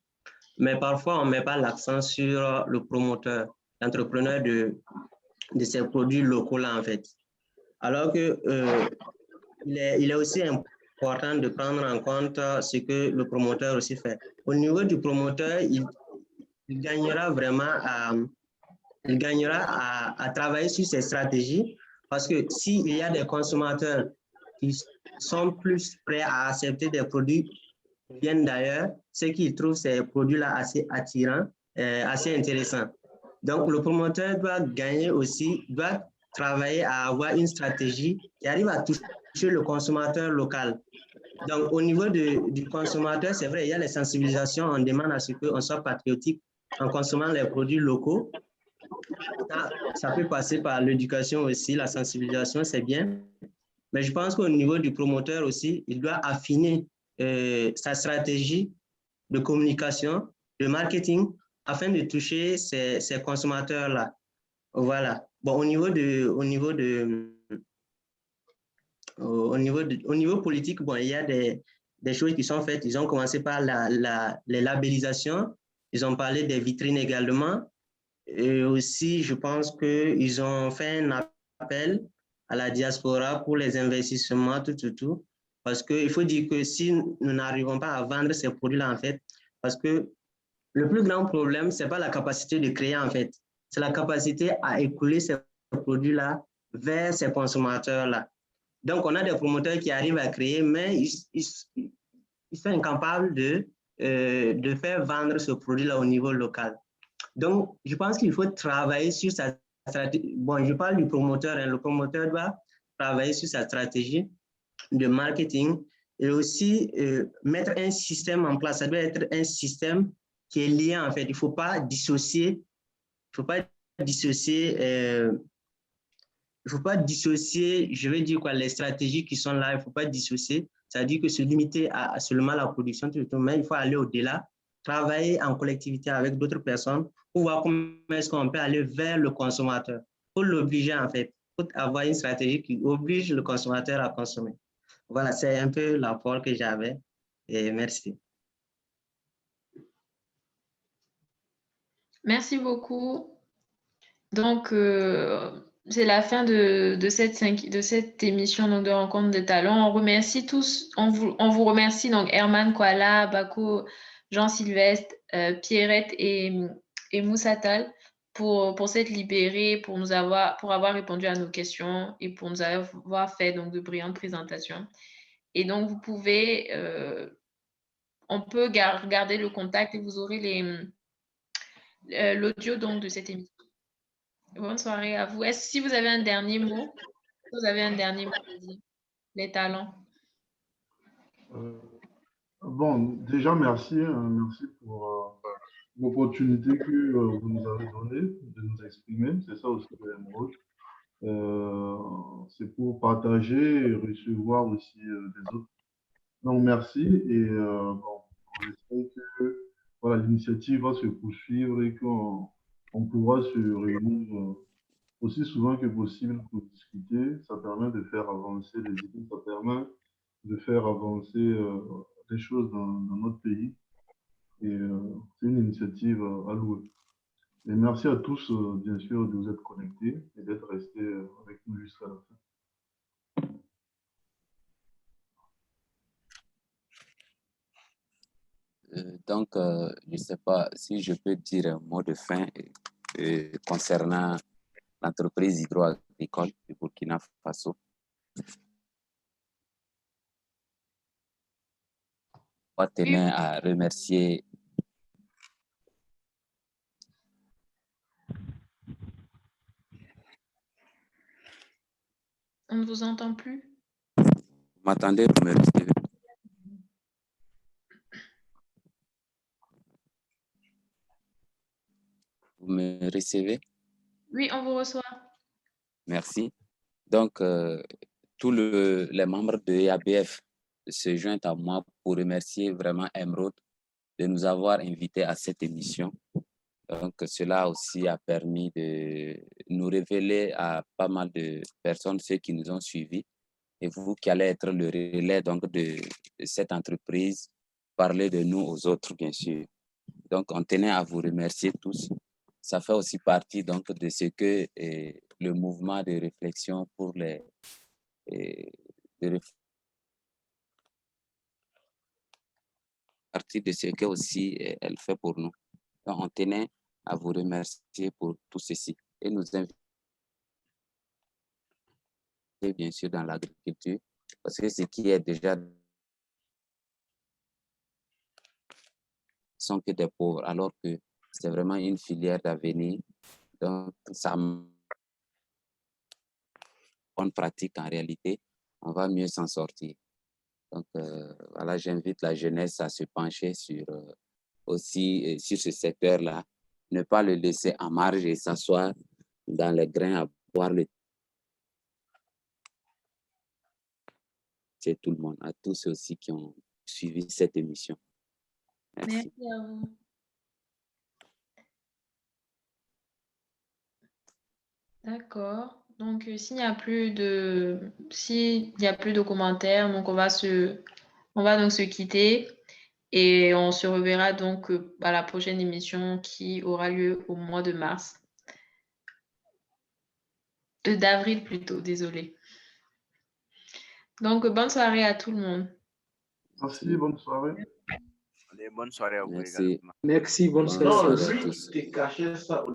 Mais parfois, on ne met pas l'accent sur le promoteur, l'entrepreneur de ces produits locaux-là, en fait. Alors que il est aussi important de prendre en compte ce que le promoteur aussi fait. Au niveau du promoteur, il gagnera vraiment à travailler sur ses stratégies, parce que s'il y a des consommateurs qui sont plus prêts à accepter des produits qui viennent d'ailleurs, c'est qu'ils trouvent ces produits-là assez attirants, assez intéressants. Donc, le promoteur doit gagner aussi, doit travailler à avoir une stratégie qui arrive à toucher le consommateur local. Donc, au niveau du consommateur, c'est vrai, il y a les sensibilisations, on demande à ce qu'on soit patriotique en consommant les produits locaux. Ça peut passer par l'éducation aussi, la sensibilisation, c'est bien. Mais je pense qu'au niveau du promoteur aussi, il doit affiner sa stratégie de communication, de marketing, afin de toucher ces consommateurs-là. Voilà. Bon, au niveau politique, bon, il y a des choses qui sont faites. Ils ont commencé par les labellisations. Ils ont parlé des vitrines également. Et aussi, je pense qu'ils ont fait un appel à la diaspora pour les investissements, tout. Parce qu'il faut dire que si nous n'arrivons pas à vendre ces produits-là, en fait, parce que le plus grand problème, ce n'est pas la capacité de créer, en fait. C'est la capacité à écouler ces produits-là vers ces consommateurs-là. Donc, on a des promoteurs qui arrivent à créer, mais ils sont incapables de faire vendre ce produit-là au niveau local. Donc, je pense qu'il faut travailler sur sa stratégie. Bon, je parle du promoteur. Le promoteur doit travailler sur sa stratégie de marketing et aussi mettre un système en place. Ça doit être un système qui est lié, en fait. Il ne faut pas dissocier, je veux dire quoi, les stratégies qui sont là, il ne faut pas dissocier. C'est-à-dire que se limiter à seulement la production, mais il faut aller au-delà, travailler en collectivité avec d'autres personnes pour voir comment est-ce qu'on peut aller vers le consommateur. Il faut l'obliger, en fait. Il faut avoir une stratégie qui oblige le consommateur à consommer. Voilà, c'est un peu l'apport que j'avais. Et merci. Merci beaucoup. Donc, c'est la fin de cette émission donc, de Rencontre des talents. On remercie tous, on vous remercie donc Herman Koala, Bako, Jean-Sylvestre, Pierrette et Moussatal pour s'être libérés, pour avoir répondu à nos questions et pour nous avoir fait donc de brillantes présentations. Et donc, vous pouvez, on peut regarder le contact et vous aurez l'audio donc de cette émission. Bonne soirée à vous. Si vous avez un dernier mot, à dire, les talents. Bon, déjà, merci. Merci pour l'opportunité que vous nous avez donnée de nous exprimer. C'est ça aussi le Emeraude. C'est pour partager et recevoir aussi des autres. Donc, merci. Et bon, on espère que voilà, l'initiative va se poursuivre et qu'on pourra se réunir aussi souvent que possible pour discuter. Ça permet de faire avancer les idées, ça permet de faire avancer les choses dans notre pays. Et c'est une initiative à louer. Et merci à tous, bien sûr, de vous être connectés et d'être restés avec nous jusqu'à la fin. Donc, je ne sais pas si je peux dire un mot de fin concernant l'entreprise hydro-agricole du Burkina Faso. Je tenais à remercier On ne vous entend plus. Vous m'entendez? Vous me recevez? Vous me recevez? Oui, on vous reçoit. Merci. Donc, tous les membres de EABF se joignent à moi pour remercier vraiment Emeraude de nous avoir invités à cette émission. Donc, cela aussi a permis de nous révéler à pas mal de personnes, ceux qui nous ont suivis, et vous qui allez être le relais donc, de cette entreprise, parler de nous aux autres, bien sûr. Donc, on tenait à vous remercier tous. Ça fait aussi partie donc, de ce que le mouvement de réflexion pour les... partie de ce que aussi elle fait pour nous. Donc, on tenait à vous remercier pour tout ceci et nous inviter bien sûr dans l'agriculture parce que ce qui est déjà sont que des pauvres alors que c'est vraiment une filière d'avenir. Donc, ça bonne pratique en réalité, on va mieux s'en sortir. Donc, voilà, j'invite la jeunesse à se pencher sur, aussi sur ce secteur-là, ne pas le laisser en marge et s'asseoir dans les grains à boire le thé, tout le monde, à tous ceux aussi qui ont suivi cette émission. Merci. Merci à vous. D'accord. Donc, s'il n'y a plus de commentaires, donc on va donc se quitter et on se reverra donc à la prochaine émission qui aura lieu au mois de mars. D'avril plutôt, désolé. Donc, bonne soirée à tout le monde. Merci, bonne soirée. Allez, bonne soirée à vous Merci. également. Merci, bonne Bonne soirée. soirée à tous. Caché ça.